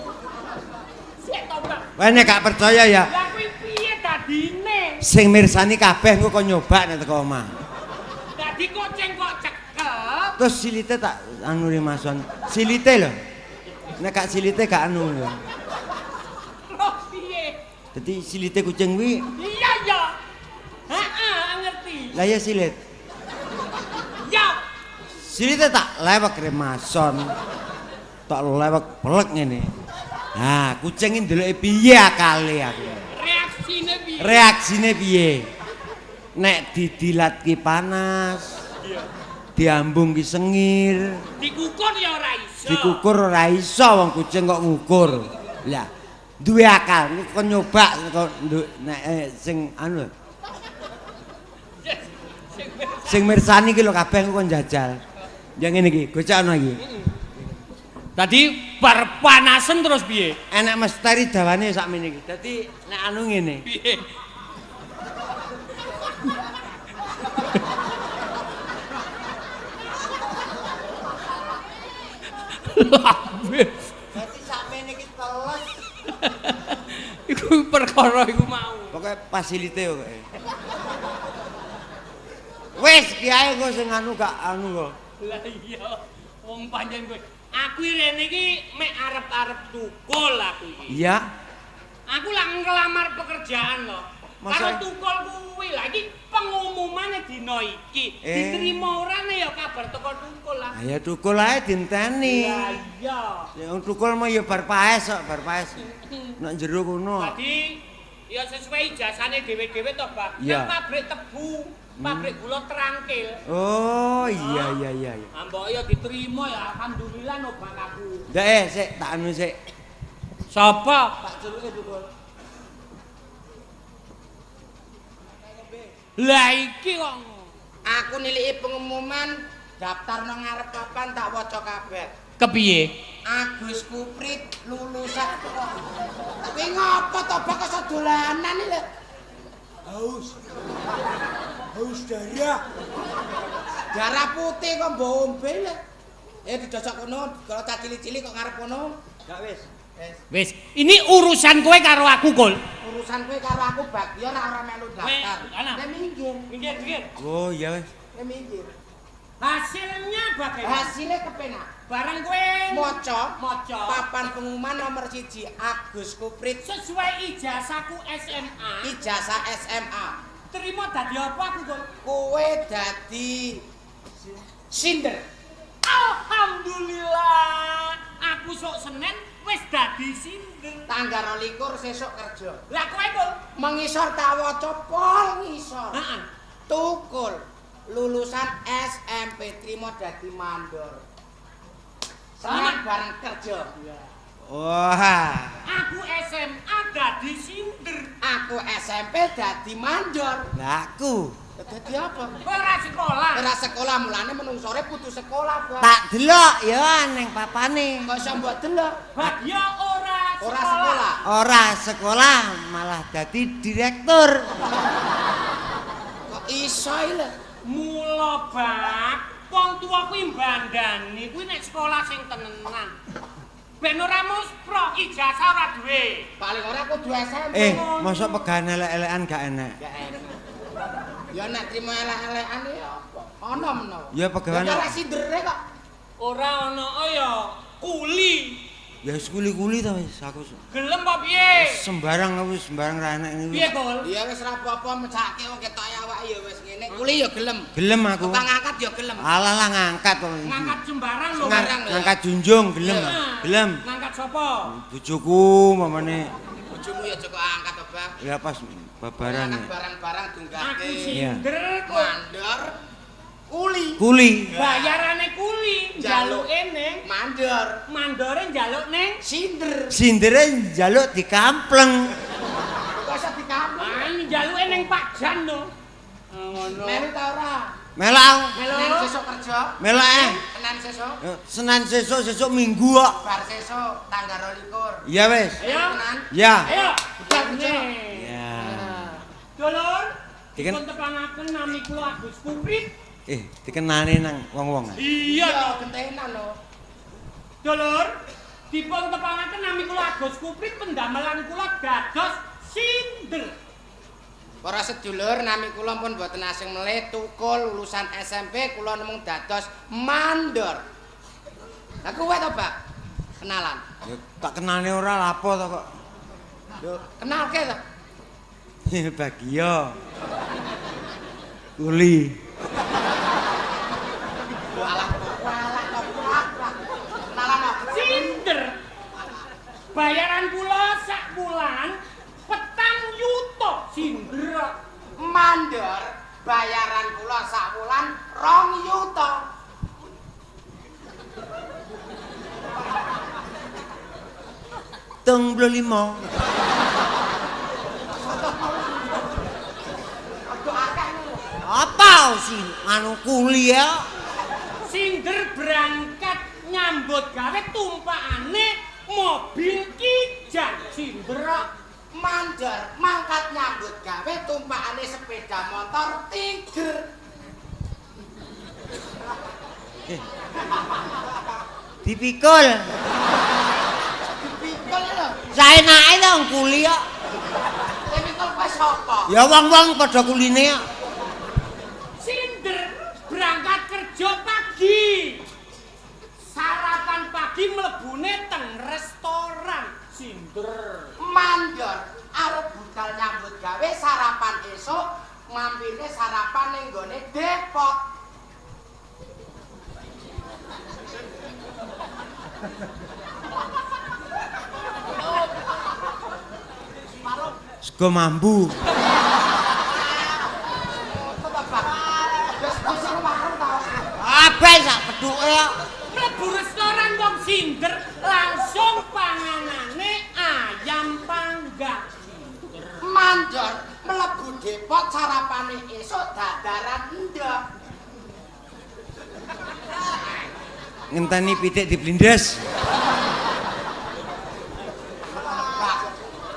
Sik to, Bak. Wah nek gak percaya ya, Lah kuwi piye dadine? sing mirsani kabeh engko kok nyoba nek teko omah. Dadi kucing kok cekel. Terus silite tak anu remason. Silite lho. Nek gak silite gak anu lho. Loh piye? Dadi silite kucing kuwi Iya ya. Heeh, ngerti. lah ya silit. Ya. Silite tak lewek remason. Tak lewek pelek ngene. Nah, kucing iki ndeloke piye akale aku. Reaksine piye? Reaksine piye? Nek didilatki panas. Diambung ki sengir. Dikukur ya ora iso. Dikukur ora iso wong kucing kok ngukur. Lah, duwe akal kok nyoba kok nek sing anu. Sing mirsani ki lho kabeh kok njajal. Ya ngene iki, gocekno iki. Tadi bar panasen terus piye? Enek mesteri dawane sakmene iki. Dadi nek anu ngene. Piye? Dadi sakmene iki teles. Iku perkara iku mau. Pokoke fasilite kok. Wis kiai kok sing anu gak anu kok. Lah iya, wong panjen kowe. Aku rene iki mek arep-arep tukul aku iki. Iya. Aku lak ngelamar pekerjaan loh. Karo Masa- tukul kuwi lagi pengumumane dina iki. Diterima ora nih ya kabar teko tukul lah. Ayo tukul ae dinteni. Lah iya. Ya wong tukul mah ya bar paes kok, bar paes. Nek jero kono. Tadi ya sesuai ijazahane dhewe-dhewe to, Pak. Iya. Nang pabrik tebu, pabrik gula Trangkil. Oh, iya iya iya. Ambok ya diterima ya alhamdulillah no Bang aku. Ndak sik tak anu sik. Sapa? Tak celuke tukul. Lah iki kok Aku niliki pengumuman daftar nang ngarep papan tak waca kabeh. kepiye? Agus Kuprit lulusan. Kuwi ngopo to bak iso dolanan iki lho. Haus. Haus darah. Darah putih kok mbok ombe lho. Didosok kono, kalau cah cilik-cilik kok ngarep kono. Gak wis. Wis, ini urusan kowe karo aku, Kul. Urusan kowe karo aku Bagio ora melu daftar. Nek minggir. Minggir. Oh, iya wis. Nek minggir. Hasilnya bagaimana? Hasilnya kepenak. Barang kowe Moco. papan Papan pengumuman nomor 1 Agus Kuprit sesuai ijazahku SMA. ijazah SMA. Terima dadi apa aku, Kul? Kowe dadi sinder. Alhamdulillah. Aku sok Senin wis dadi sinder. Tanggal 22 sesuk kerja. Lah kowe, Kul? Mengisor tak waca pol ngisor. Heeh. Tukul lulusan SMP trimo dadi mandor. Senin bareng kerja. Wah. Aku SMA dadi sinder. Aku SMP dadi mandor. Lah aku Dadi apa? Ora sekolah. Ora sekolah mulane menungsore putus sekolah, Bang. tak delok ya ning papane. Kok iso mbok delok? Bagio ora Ora sekolah. Ora sekolah malah dadi direktur. Kok iso lho? Mula bak, wong tuwa kuwi mbandani kuwi nek sekolah sing tenenan. Ben ora muspro, ijazah ora duwe. Paling ora kudu SMP. Mosok pegahan elek-elekan gak enak. Gak enak. Ya nek trimo elek-elekan ya apa? Ono menawa. Ya pegahan. Ya ora sindere kok. Ora ana ya kuli. Ya wis kuli-kuli ta wis aku. Gelem apa piye? Sembarang wis sembarang ra enak ini. Piye, Kul? Ya wis ora apa-apa mesake wong ketok awake ya wis ngene. Kuli ya gelem. Gelem aku. Tukang ngangkat ya gelem. Alah lah ngangkat kok. Ngangkat sembarang lho. Ngangkat junjung gelem. Gelem. Ngangkat sapa? Bojoku mamane. Bojomu ya Joko angkat to, Bang. Ya pas babaran Angkat ya. barang-barang Aku dunggake. sinder kok. Mandor kuli. Kuli. Bayarane kuli, njaluke ning Mandor. mandore njaluk ning Sinder. Sindere njaluk dikampleng. Kok iso dikampung? njaluke ning Pak Jan to. Ngono. Melu ta ora? Melak. Senin sesuk kerja. Melak. Senin sesuk. Senin sesuk minggu kok. Bar sesuk tanggal 22. Iya wis. Ayo. Tenan. Ya. Ayo. kerja. Ya. Dulur, Diken- dipun tepanaken nami kula Agus Kuprit. Dikenani nang wong-wong. Iya to. gentenan lho. Dulur, dipun tepanaken nami kula Agus Kuprit pendamelan kula dados sinder. Para sedulur, nami kula pun boten asing melih tukul lulusan SMP kula nemung dados mandor. Lah kowe to, Pak? Kenalan. Ya, tak kenalne ora lapo to kok. Yo, kenalke to. Bagio. Kuli. Walah, kenalan apa? Sinder. Bayaran kula sak bulan 4 yuta sinder. Mandor, bayaran kula sak wulan 2 yuta. Tung 25. Apa sih anu kuliah? Sinder berangkat nyambut gawe tumpakane mobil kijang sinder. Mandor, mangkat nyambut gawe tumpakane sepeda motor Tiger. Dipikul. Dipikul lho. Saenake to wong kuliah. Dipikul kowe sapa? Ya wong-wong padha kuline kok. Sinder berangkat kerja pagi. Sarapan pagi mlebune teng restoran sinder. Mandor, arep budal nyambut gawe sarapan esuk, mampirne sarapan ning gone Depok. Sego mambu. Apa sak peduke kok. Mlebu restoran wong sinder langsung panganane ayam panggang sinder. Mandor, mlebu Depok sarapane esuk dadaran ndok. Ngenteni pitik diblindes.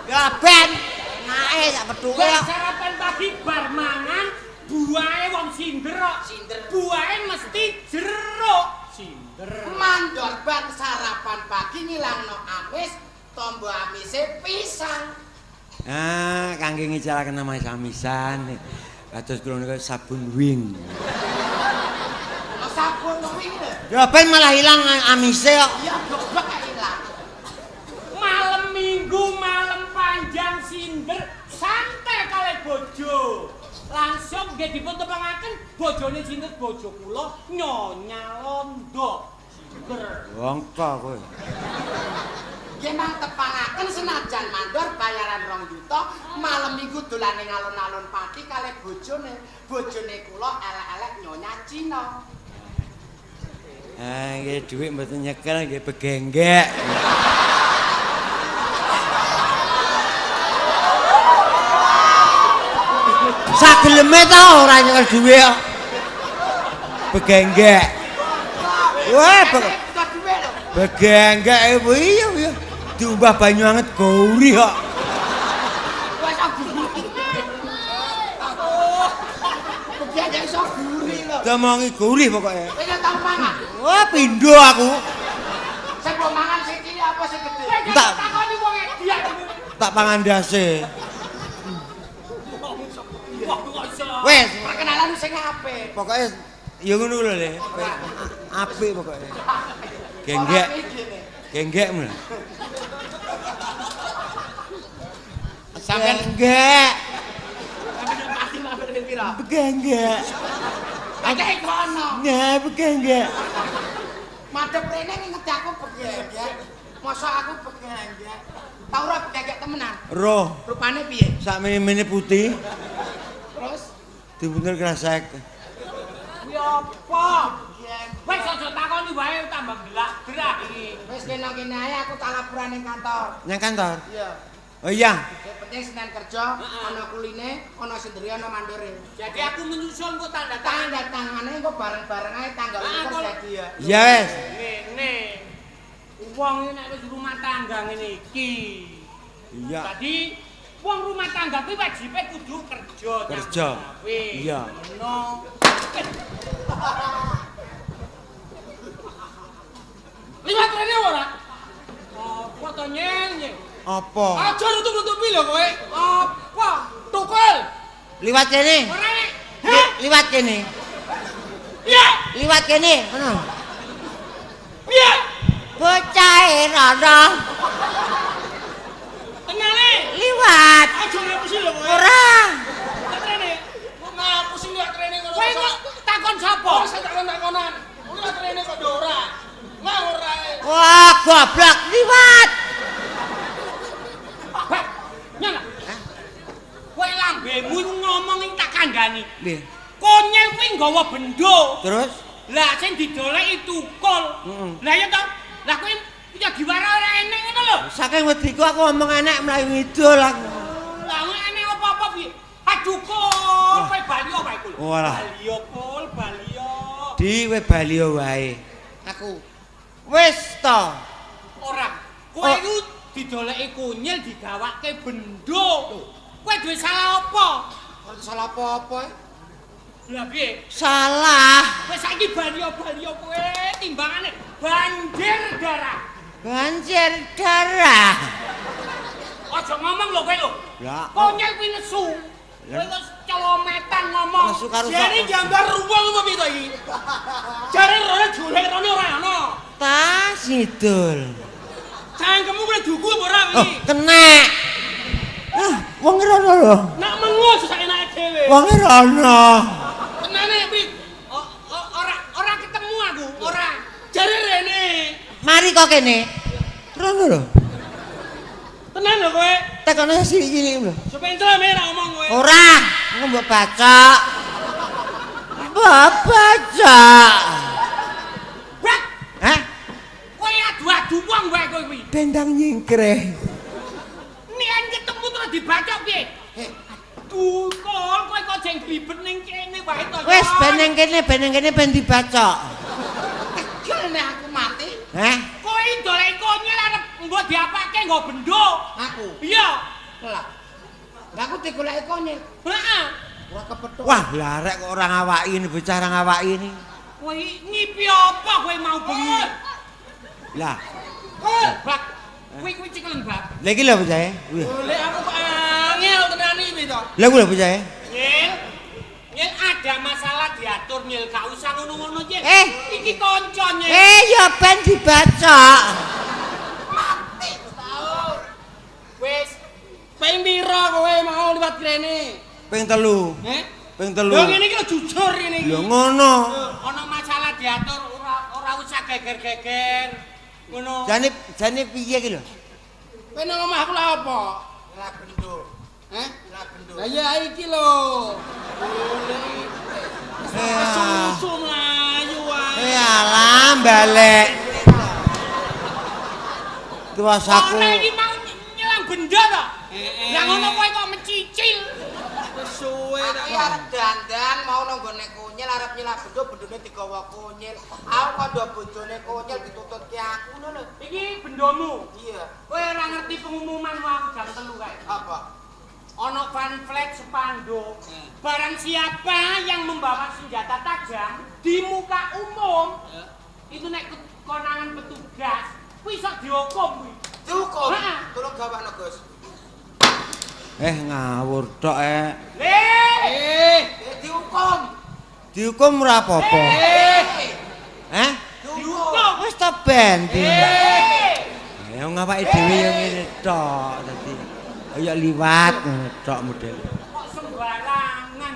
Ya ben, nae sak peduke Wong kok. sarapan pagi buahe wong sinder kok. Sinder. Buahe mesti jeruk. Sinder. Mandor ban sarapan pagi ngilangno amis, tombo amise pisang. Ah, kangge ngicalaken nama samisan. Kados kula niku sabun wing. Ono sabun wing lho. Ya ben malah ilang amise kok. Ya goblok ilang. Malam Minggu, malam panjang sinder, santai kalih bojo. Langsung nggih dipun tepangaken bojone sinder bojo kula Nyonya Londo. Sinder. Wongko kowe. Nggih mang tepangaken senajan mandor bayaran 2 juta, malam Minggu dolane ngalun-alun pati kalih bojone. Bojone kula elek-elek Nyonya Cina. Ah, nggih dhuwit mboten nyekel nggih begenggek. Sageleme ta ora nyekel dhuwit kok. Begenggek. Wah, begenggek iya. Diumbah banyu anget gori kok. Wes guri. Begenggek iso guri lho. Demongi gori pokoke. Wis tau mangan. Wah, pindho aku. Sing mbok mangan sing cilik apa sing gedhe? Tak. Takoni wong edia. Tak pangan ndase. Wah, kok iso. Wes, Perkenalan sing apik. pokoke ya ngono lho Le. Apik pokoke. Genggek. Genggek men. Sampeyan Genggek. pasti mampir ning pira? Begenggek. Akeh kono. Nah, begenggek. Madhep rene ngedi aku begenggek. Mosok aku begenggek. Tau ora begenggek temenan? Roh, Rupane piye? sak mene putih, Terus dibunder kresek. Ya apa? Wes aja takoni wae tambah gelak-gelak iki. wis kene ae aku tak laporan ning kantor. Nang kantor. Iya. Oh iya. Sing penting Senin kerja, ana kuline, ana sendiri, ana mandore. Jadi aku menyusul kok tanda tangan. Tanda tangane engko bareng-bareng ae tanggal 21 jadi ya. Iya wes. Ngene. Wong iki nek wis rumah tangga ngene iki. Iya. Jadi wong rumah tangga kuwi wajibe kudu kerja. Kerja. gawe. Iya. Ngono. Liwat rene ora? Apa to nyeng? Apa? Aja nutup-nutupi lho kowe. Apa? Tukul. Liwat kene. Ora nek. Hah? Liwat kene. Iya. Liwat kene. Ngono. Iya. Bocah rono. Tenane. Liwat. Aja ngapusi lho kowe. Ora. Trene. Kok ngapusi liwat trene ngono. Kowe kok takon sapa? Ora sak takon-takonan. Liwat trene kok ora. Ngawur ae. Wah, goblok liwat. Nyala. Kowe lambemu iku ngomong iki tak kandhani. Nggih. Konyel kuwi nggawa bendho. Terus Lah sing didoleki tukul. Lah ya toh. Lah kowe punya diwara ora enek ngono lho. saking wediku aku ngomong enek mlayu ngidul aku. Lah enek apa-apa piye? Aduh kul, kowe balio wae kul. Walah. Balio kul, balio. Di we balio wae. Aku Wis to. Ora. Kowe Oh. iku didoleki kunyil digawake bendho. Kowe duwe salah apa? ora salah apa-apa. Lah piye? Salah. Wis saiki balio-balio kowe timbangane banjir darah. Banjir darah. Aja ngomong lho kowe lho. Ya. Konyel kuwi nesu. Kowe kok celometan ngomong. Nesu karo Jare sapa? gambar ruwung apa piye to iki? Jare rene golek rene ora ana. Tas ngidul. Cangkemmu kuwi duku apa ora Oh, iki? kena. Wong rono lho. Nak mengus sak enake dhewe. Wong rono. Tenane kuwi ora ketemu aku, ora. Jare rene. Mari kok kene. Rono lho. Tenan lho kowe. Tekone cilik-cilik lho. Sepentel ame ra ngomong kowe. Ora, engko mbok baca. Mbok baca. Bak, Hah? kowe adu-adu wong wae kowe kuwi. Bendang nyingkreh. Nian ketemu terus dibaca piye? Aduh, kowe kok jeng glibet ning kene wae to. Wis beneng kene ben dibaca. Kene aku mati. Hah? Kowe dolek konyel arep mbok diapake nggo bendho. Aku. Iya. Lah. Lah aku digoleki konyil. Heeh. Ora kepethuk. Wah, lah rek kok ora ngawaki ini bocah ora ngawaki ini. Kowe ngipi apa kowe mau bengi? Lah, Bak. Kowe cikelen bak. lha iki lho bocahe. Wih. Golek aku kok angel tenan iki to. Lha kuwi lho bocahe. Nyil. Nyil ada masalah diatur Nyil, gak usah ngono-ngono Nyil. Iki kanca Nyil. Ya ben dibaca. Mati setahun. Wis ping pira kowe mau liwat grene? Ping 3. Heh? Ping 3. Lho ngene iki lho jujur ngene iki. Lho ngono. Ana masalah diatur ora usah geger-geger. Ngono. Jane piye iki lho? Kowe nang omahku lha apa? Lah bendo. Heh? Lah bendo. Lah ya iki lho. Susu mlayu wae. Alah balik. Kuasaku. Ana iki mau nyelang benda to? Lah ngono kowe kok mecicil. Wis suwe Aku arep dandan mau nang gone kunyil arep nyilak bendo bendone digawa kunyil. Aku kandha bojone kunyil ditututke aku ngono lho. Iki bendamu. Iya. Kowe ora ngerti pengumuman mau jam 3 kae. Apa? Ono pamflet spanduk. Barang siapa yang membawa senjata tajam di muka umum, itu nek konangan petugas, kuwi iso dihukum kuwi. Dihukum. Ha. Tolong gawakno, Gus. Ngawur tok Dihukum. Dihukum ora apa-apa. Dihukum. Wis ta ben. Ya ngawake dhewe ya ngene tok dadi. Ya liwat ngono tok model. Kok sembarangan.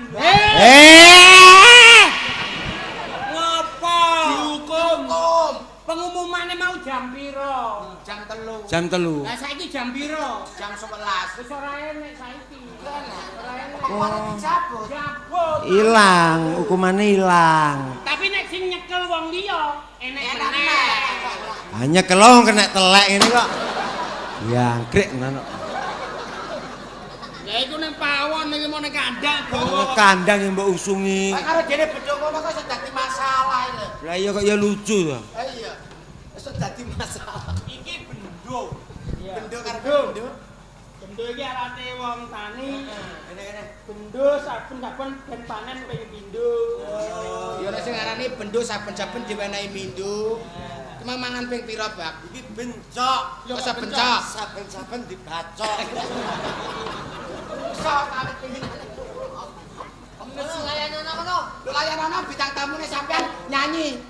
Ngopo? Dihukum. Pengumumannya mau jam piro? Jam 3. Jam 3. Lah saiki jam piro? Jam 11. Wis ora enek saiki. Ora enek. Kok dicabut? Jabut. Ilang, hukumane ilang. Tapi nek sing nyekel wong liya enek Enak. meneh. Hanya kelong kena telek ini kok. Jangkrik ngono. Ya iku ning pawon iki mau ning kandang Kandang yang mbok usungi. Karo dene bedho ngono kok iso dadi masalah lho. Lah iya kok ya lucu to. Iya. Iso dadi masalah. Iki bendo. Bendo karo bendo. Bendo iki arane wong tani. Kene-kene. Bendo saben-saben ben panen ping pindho. Ya nek sing arane bendo saben-saben diwenehi mindo. Cuma mangan ping pira, Bak? Iki bencok. Ya kok bencok. Saben-saben dibacok. Sok kali pingin. Wis layanana kono. Lho layanana bintang tamune sampean nyanyi.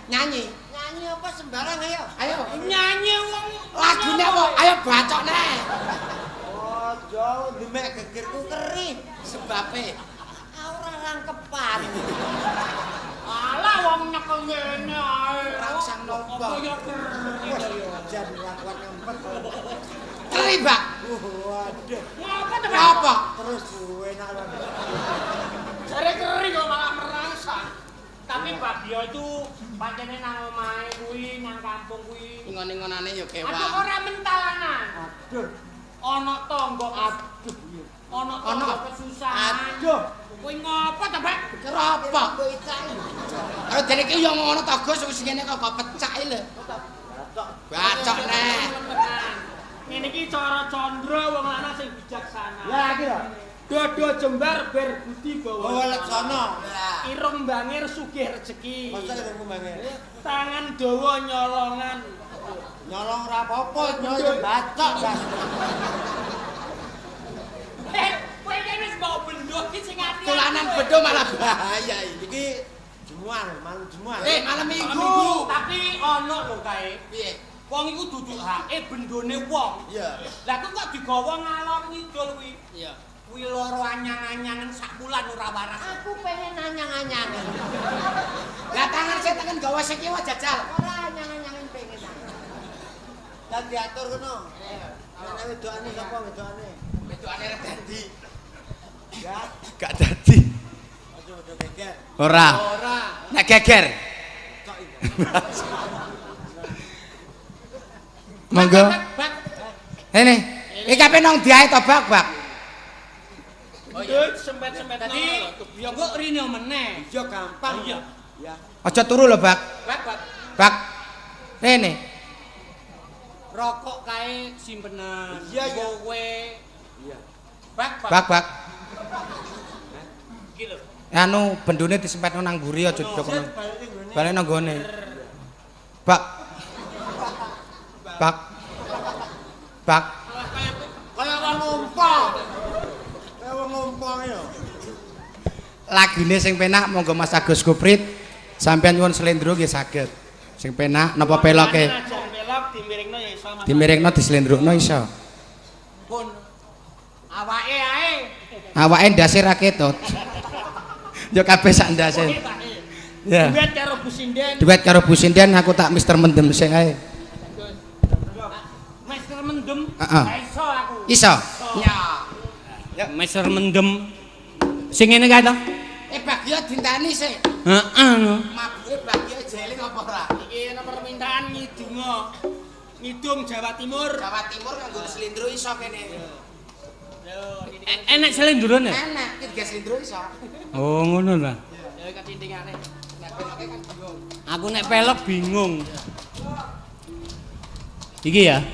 Nyanyi. Nyanyi apa sembarang ayo. Ayo. Nyanyi wong Lagune apa? Ayo bacokne. Oh, jauh demek gegerku keri. Sebabe Ora rangkepan. Alah wong nyekel ngene ae. ora usah nopo. Apa ya keri ya. Jan lakuan ngempet. Keri, Bak. Waduh. Ngapa to? Apa? Terus enak lho. Jare keri kok malah merangsang. Tapi Bagio itu pancene nang omahe kuwi, nang kampung kuwi. Ingon-ingonane ya Aduh kewan. ora mentalanan. Aduh. Ana tangga Aduh. ana tangga kesusahan. Aduh. Kowe ngopo to, Pak? Keropo? Karo dene iki yo ngono to, Gus, wis ngene kok pecah lho. Bacokne. Ngene iki cara Candra wong lanang sing bijaksana. Lah iki lho. Dodo jembar ber budi Oh, bawa. leksono. Irung bangir sugih rezeki. Masa kira kumange. Tangan dawa nyolongan. Nyolong ora apa-apa, nyolong bacok gas. Kowe iki wis bawa bendo iki sing ati. Tulanan bedho malah bahaya iki. Iki jemuan, malam jemuan. Malam Minggu. Tapi ana lho kae. Piye? Wong iku dudu hake bendone wong. Iya. Lah kok digawa ngalor ngidul kuwi. Iya. Kuwi loro anyang-anyangan sak bulan ora waras. Aku pengen anyang-anyangan. Lah tangan saya tangan gawa siki wae jajal. Ora anyang-anyangan pengen. Lah diatur kono. Ana wedokane sapa wedokane? Wedokane rek dadi. Ya, Gak dadi. aja wedok geger. Ora. Ora. Nek geger. Monggo. Bak. Ini. Iki kape nang diae to, Bak. Dut sempet-sempet dadi ya kok rene meneh. Iya gampang. Iya. Ya. Aja turu lho, Bak. Bak. Rene. Rokok kae simpenan. Iya, iya. Kowe. Iya. Bak. Bak. Anu bendune disempetno nang mburi aja didokno. Balik nang gone. Bak. Bak. Bak. Kaya wong ngumpul. Kaya wong ngumpul ya. Lagune sing penak monggo Mas Agus Kuprit. Sampeyan nyuwun slendro nggih saged. Sing penak napa peloke? Pelok dimiringno ya iso Mas. Dimiringno dislendrukno iso. Pun awake ae. Awake ndase ra ketut. Ya kabeh sak ndase. Ya. Duet karo Bu Sinden. Duet karo Bu Sinden aku tak Mister Mendem sik ae. Mister Mendem. Heeh. Iso aku. Iso. Ya. Mister Mendem. Sing ngene kae to? Bagio dintani sik. Heeh. Mabuke Bagio jeling apa ora? Iki ana permintaan ngidungo. Ngidung Jawa Timur. Jawa Timur nganggo slendro iso kene. Enak slendrone? Enak, iki digas slendro iso. Oh, ngono ta. Ya ketintingane. Nek peloke kan bingung. Aku nek pelok bingung. Iki ya.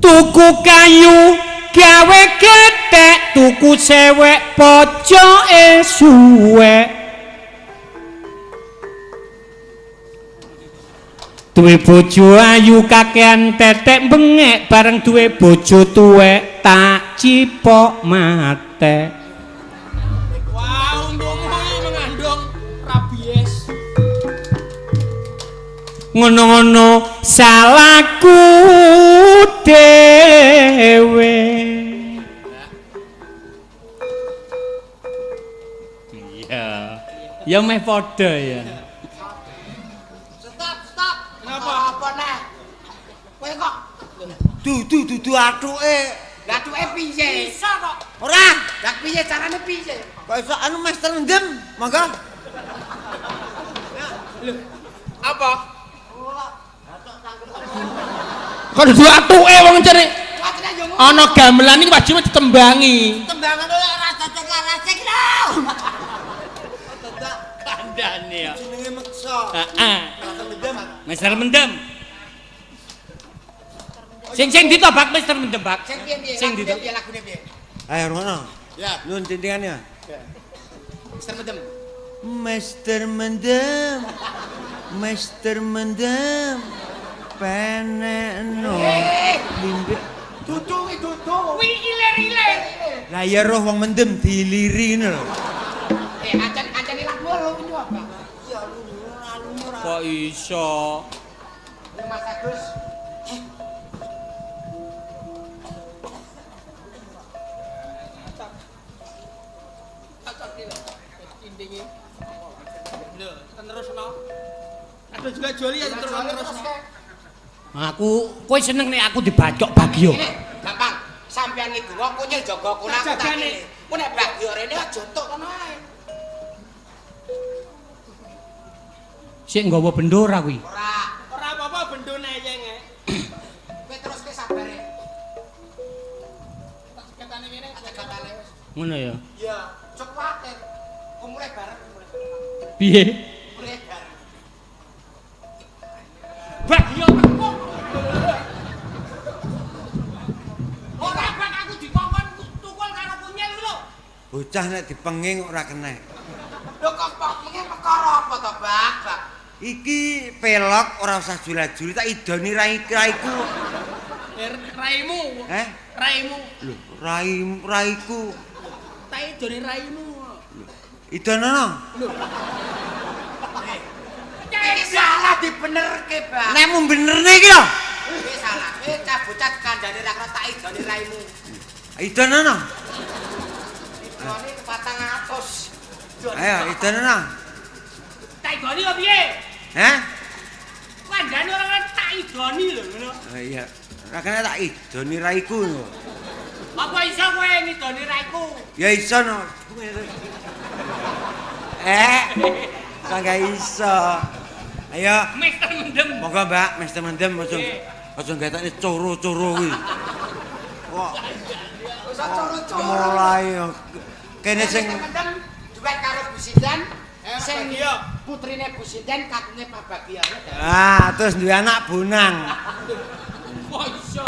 Tuku kayu gawe gethek, tuku cewek pojoke suwek. Duwe bojo ayu kakean tetek bengek bareng duwe bojo tuwek tak cipok mate. Wah, untungmu mengandung rabies. Ngono-ngono salahku dhewe. Iya. Ya meh padha ya. Apa neh? Kowe kok Dudu atuke. lah atuke piye? Bisa kok. Ora. Lah piye carane piye? Kok iso anu Master Mendem, monggo. Apa? Kok dudu atuke wong cene. Wacane yo ngono. Ana gamelan iki wajib ditembangi. Tembangan ora cocok larase ki lho. Kandhane ya. Jenenge meksa. Heeh. Master Mendem. Mister Mendem. Sing ditobak Mister Mendem, Pak. Sing piye-piye? Sing ditobak. Piye lagune piye? Ayo ngono. Ya, Nun tintingannya. Mister Mendem. Master Mendem. Master Mendem. Penekno. Limbe. Dudu kuwi dudu. Kuwi iler-iler. Lah ya roh wong mendem diliri ngono lho. Ancen lagu lho iki apa? Iya, lu Kok iso? Mas Agus. Ada juga joli ya terus. Aku kowe seneng nek aku dibacok Bagio. Ini gampang. Sampeyan iki gua kunyil jaga kuna tak kene. Ku nek Bagio rene aja tok kono ae. Sik nggawa bendora kuwi. Ora apa-apa bendone yeng e. Kowe terus ke sabare. Tak seketane ngene, seketane wis. Ngono ya. Iya, cok wae. Kumule bareng. Piye? Mulai bareng. Bagio teko. Ora bak aku dikongkon tukul karo kunyil lho. Bocah nek dipenging ora kena. Lho kok mengen perkara apa to, Bak? Iki pelok ora usah jula-juli tak idoni raiku. Raimu. Raimu. Lho, raiku. Tak idoni raimu. Idonono. Lho. Iki salah dibenerke, Bak. Nek mung benerne iki lho. Iki salah. Kowe cah bocah kandhane ra karo tak idoni raimu. Idonono. Idoni 400. Ayo idonono. Tak idoni kok piye? Hah? Kandhane ora tak idoni lho ngono. Iya. Ora kena tak idoni raiku lho. Apa iso kowe ngidoni raiku? Ya iso no. Kagak iso. Ayo. Mister Mendem. Monggo Mbak, Mister Mendem aja ngetokne coro-coro kuwi. Kok Wis coro-coro. mulai kene sing duet karo Bu Sinden. Sing putrine Bu Sinden kakune Pak Bagio. terus duwe anak bonang. Kok iso?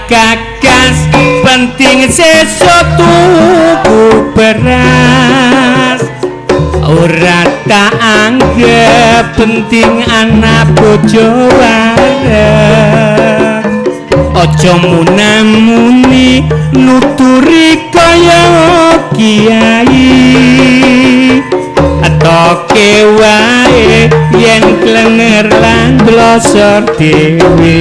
gagas penting sesuk tuku beras ora tak anggap penting anak bojo waras aja munamuni nuturi kaya kiai atoke wae yen klenger lan glosor dhewe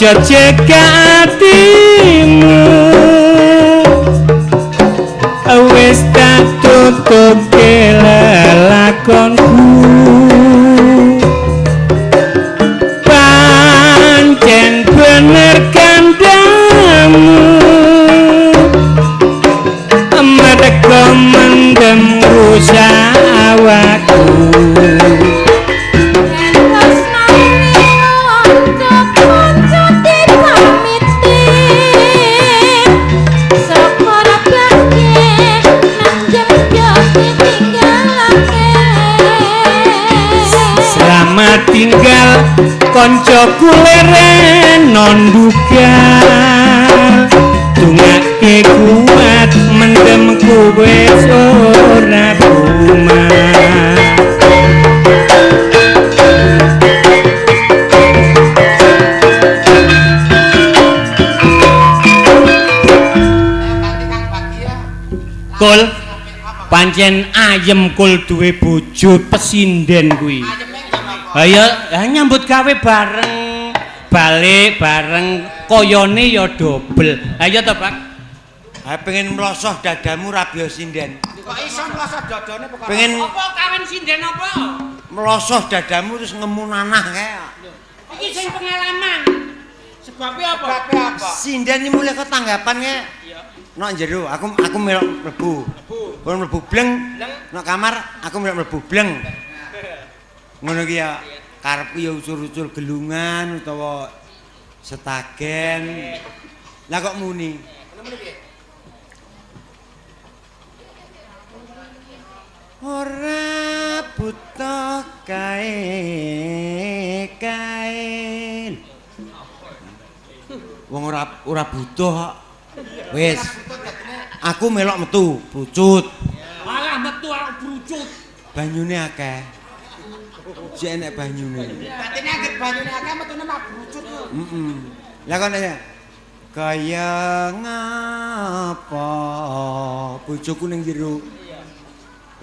jejega atimu wis tak tutup lelakonku pancen bener kandamu mereka mendem rusak awakku tinggal koncoku leren nondugal tungake kuat mendem kowe ora bumat Kul pancen ayem Kul duwe bojo pesinden kuwi ayo nyambut gawe bareng balik bareng koyone ya dobel ayo to Pak pengen mlosoh dadamu rabia sinden kok iso mlosoh dadane perkara pengen apa kawin sinden apa mlosoh dadamu terus ngemu nanah kae iki sing pengalaman sebabnya apa sinden iki mulai ke tanggapan kae nok jero aku melok mlebu kon mlebu bleng nok kamar aku melok mlebu bleng ngono ki ya karepku ya ucul-ucul gelungan utawa setagen lah kok muni ora butuh kae wong ora butuh wis aku melok metu brucut malah metu arep brucut banyune akeh jek enek banyune. Batine anggere banyune akeh metune mah brucut lho. Lah kon ya. Kaya ngapa bojoku ning jero.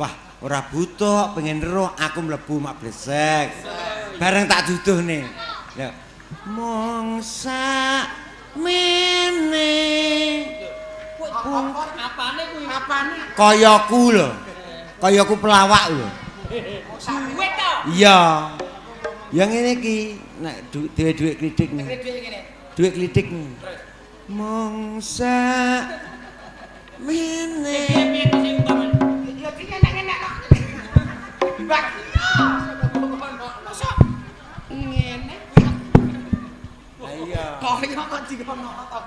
Wah, ora butuh pengen roh aku mlebu mak blesek. Bareng tak duduhne. Lah mong sak mene. Apane kuwi? Apane? Kayaku lho. Kayaku pelawak lho. Duit to? Iya. Ya ngene iki, nek duwe kritik nih. Duit kritik nih. Mongsa mene. Ya iki enak-enak kok. Mbak. Mosok ngene. Iya. Kok kok dikono to.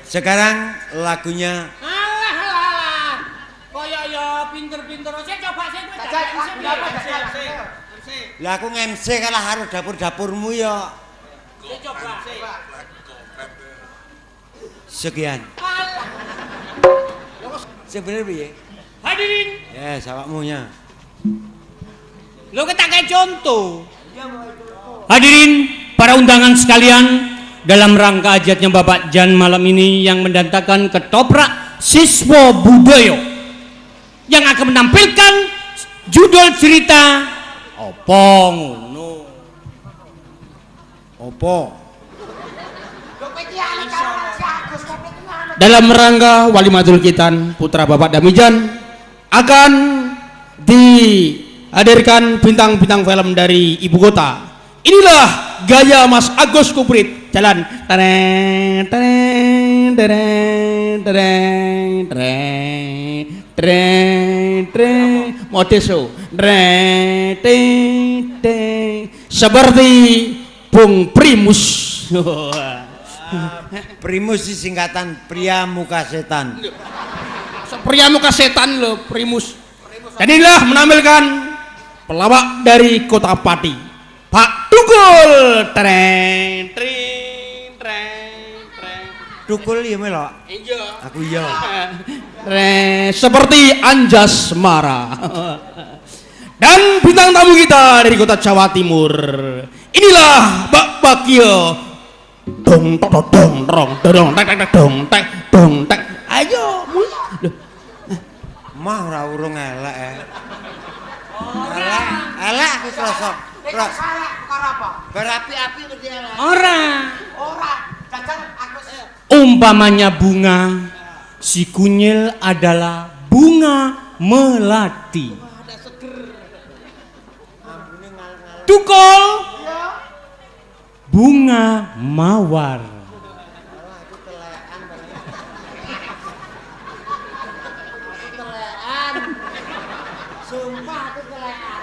Sekarang lagunya Alah. Kaya ya pinter-pinter sik coba sik kowe. lah aku nge-MC kalah karo dapur-dapurmu ya. Coba. Sekian. Alah. Sebenarnya piye? Hadirin. Ya, awakmunya. Lho kita kayak contoh. Hadirin para undangan sekalian, dalam rangka hajatnya Bapak Jan malam ini yang mendatangkan ketoprak siswa budaya yang akan menampilkan judul cerita apa ngono. Apa? Dalam rangka Walimatul Khitan putra Bapak Damijan akan hadirkan bintang-bintang film dari ibu kota. Inilah gaya Mas Agus Kuprit. Jalan. Tereng, tereng, tereng, tereng, tereng, tereng, tereng. Modeso. Tereng, tereng, tereng. Seperti Bung Primus. Primus sih singkatan pria muka setan. Pria muka setan loh, Primus. Dan inilah menampilkan pelawak dari Kota Pati, Pak Tukul. Treng, treng, treng, treng. Tukul ya melok. Iya. Aku iya. Seperti Anjas Mara. Dan bintang tamu kita dari Kota Jawa Timur. Inilah Mbak Bagio. Dong tok dong dong dong tek tek dong tek dong tek. Ayo. Mah ora urung elek. Elek aku krasa. Salah perkara apa? Berapi-api wedi elek. Ora. Ora, jajan aku Umpamanya bunga, si kunyil adalah bunga melati. Tukul, bunga mawar. sumpah aku telekan.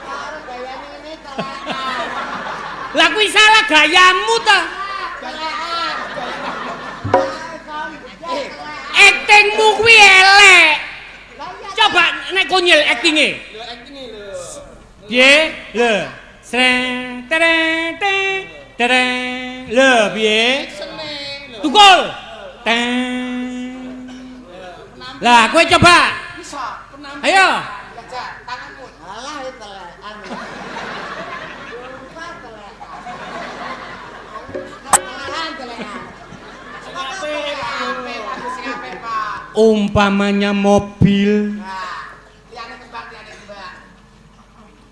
Karo gayane ini telekan. Lah kuwi salah gayamu ta. Telekan. Aktingmu kuwi elek. Coba nek kunyil aktinge. Lho actinge lho. Piye? Lho. Sreng tereng teng tereng. Lho piye? Tukul. Teng. Lah kowe coba. Bisa, penampilan. Ayo. Jajan tanganmu. Alah telekan. Sumpah telekan. Telekan telekan. Ape, Pak. Umpamanya mobil Nah, liyane kembang.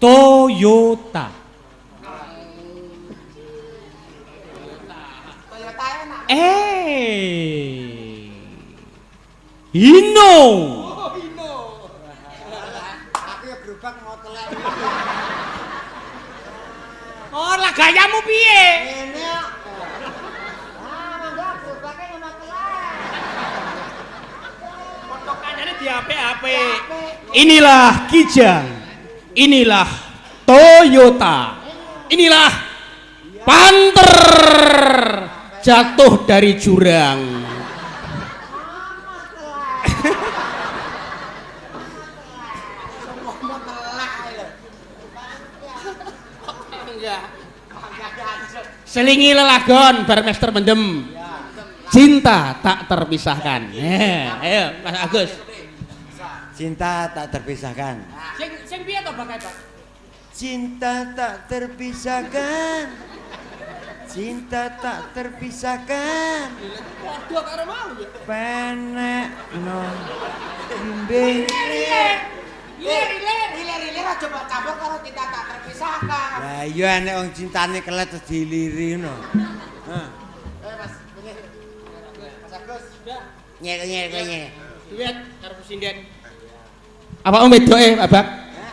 Toyota. Toyota enak. Hino. Oh, Hino. Aku ya gerobak mau telek. Oh, lah gayamu piye? Ngene kok. Mangga gerobake ngono telek. Potokanane di HP. Inilah Kijang. Inilah Toyota. Inilah Panther jatuh dari jurang. Selingi lelagon barmester mendem. Cinta tak terpisahkan. Ayo Mas Agus. Cinta tak terpisahkan. Sing piye to Pak? Cinta tak terpisahkan. Cinta tak terpisahkan. Padha karo mau ya. Penek no bimbing. Hilir aja mbok campur karo kita tak terpisahkan. Lah iya nek wong cintane kelet terus diliri ngono. Heh. Mas, begini. Mas Agus, sudah. Nyek. Duet karo sinden. Apa wedoke, Babak?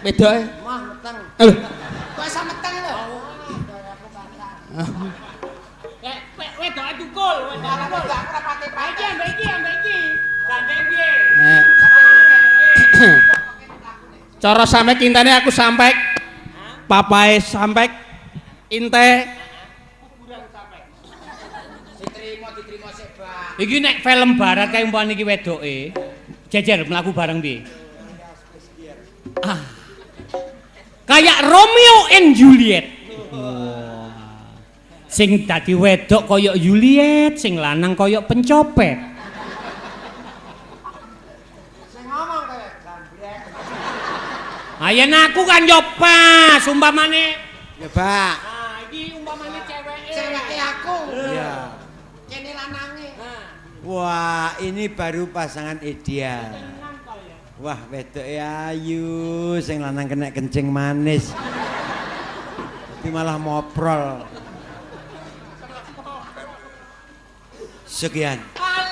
Wedoke. Mah meteng. Lho. Kok iso meteng lho? Wedoke tukul, Dalan kok gak rapati Iki ambek iki. Gandeng piye? Cara sampe kintane aku sampe papae sampe inte Diterima sik, Bang. Iki nek film barat kae umpamane iki wedoke. Jejer mlaku bareng piye? Kayak Romeo and Juliet. Sing dadi wedok koyok Juliet, sing lanang koyok pencopet. Sing ngomong kowe gambrek. Ayen aku kan yo pas umpamane. Ya, Pak. Nah, iki umpamane ceweke. Ceweke aku. Iya. Kene lanange. Wah, ini baru pasangan ideal. Wah, wedoke ayu, sing lanang kena kencing manis. Tapi malah moprol. Sekian. Alah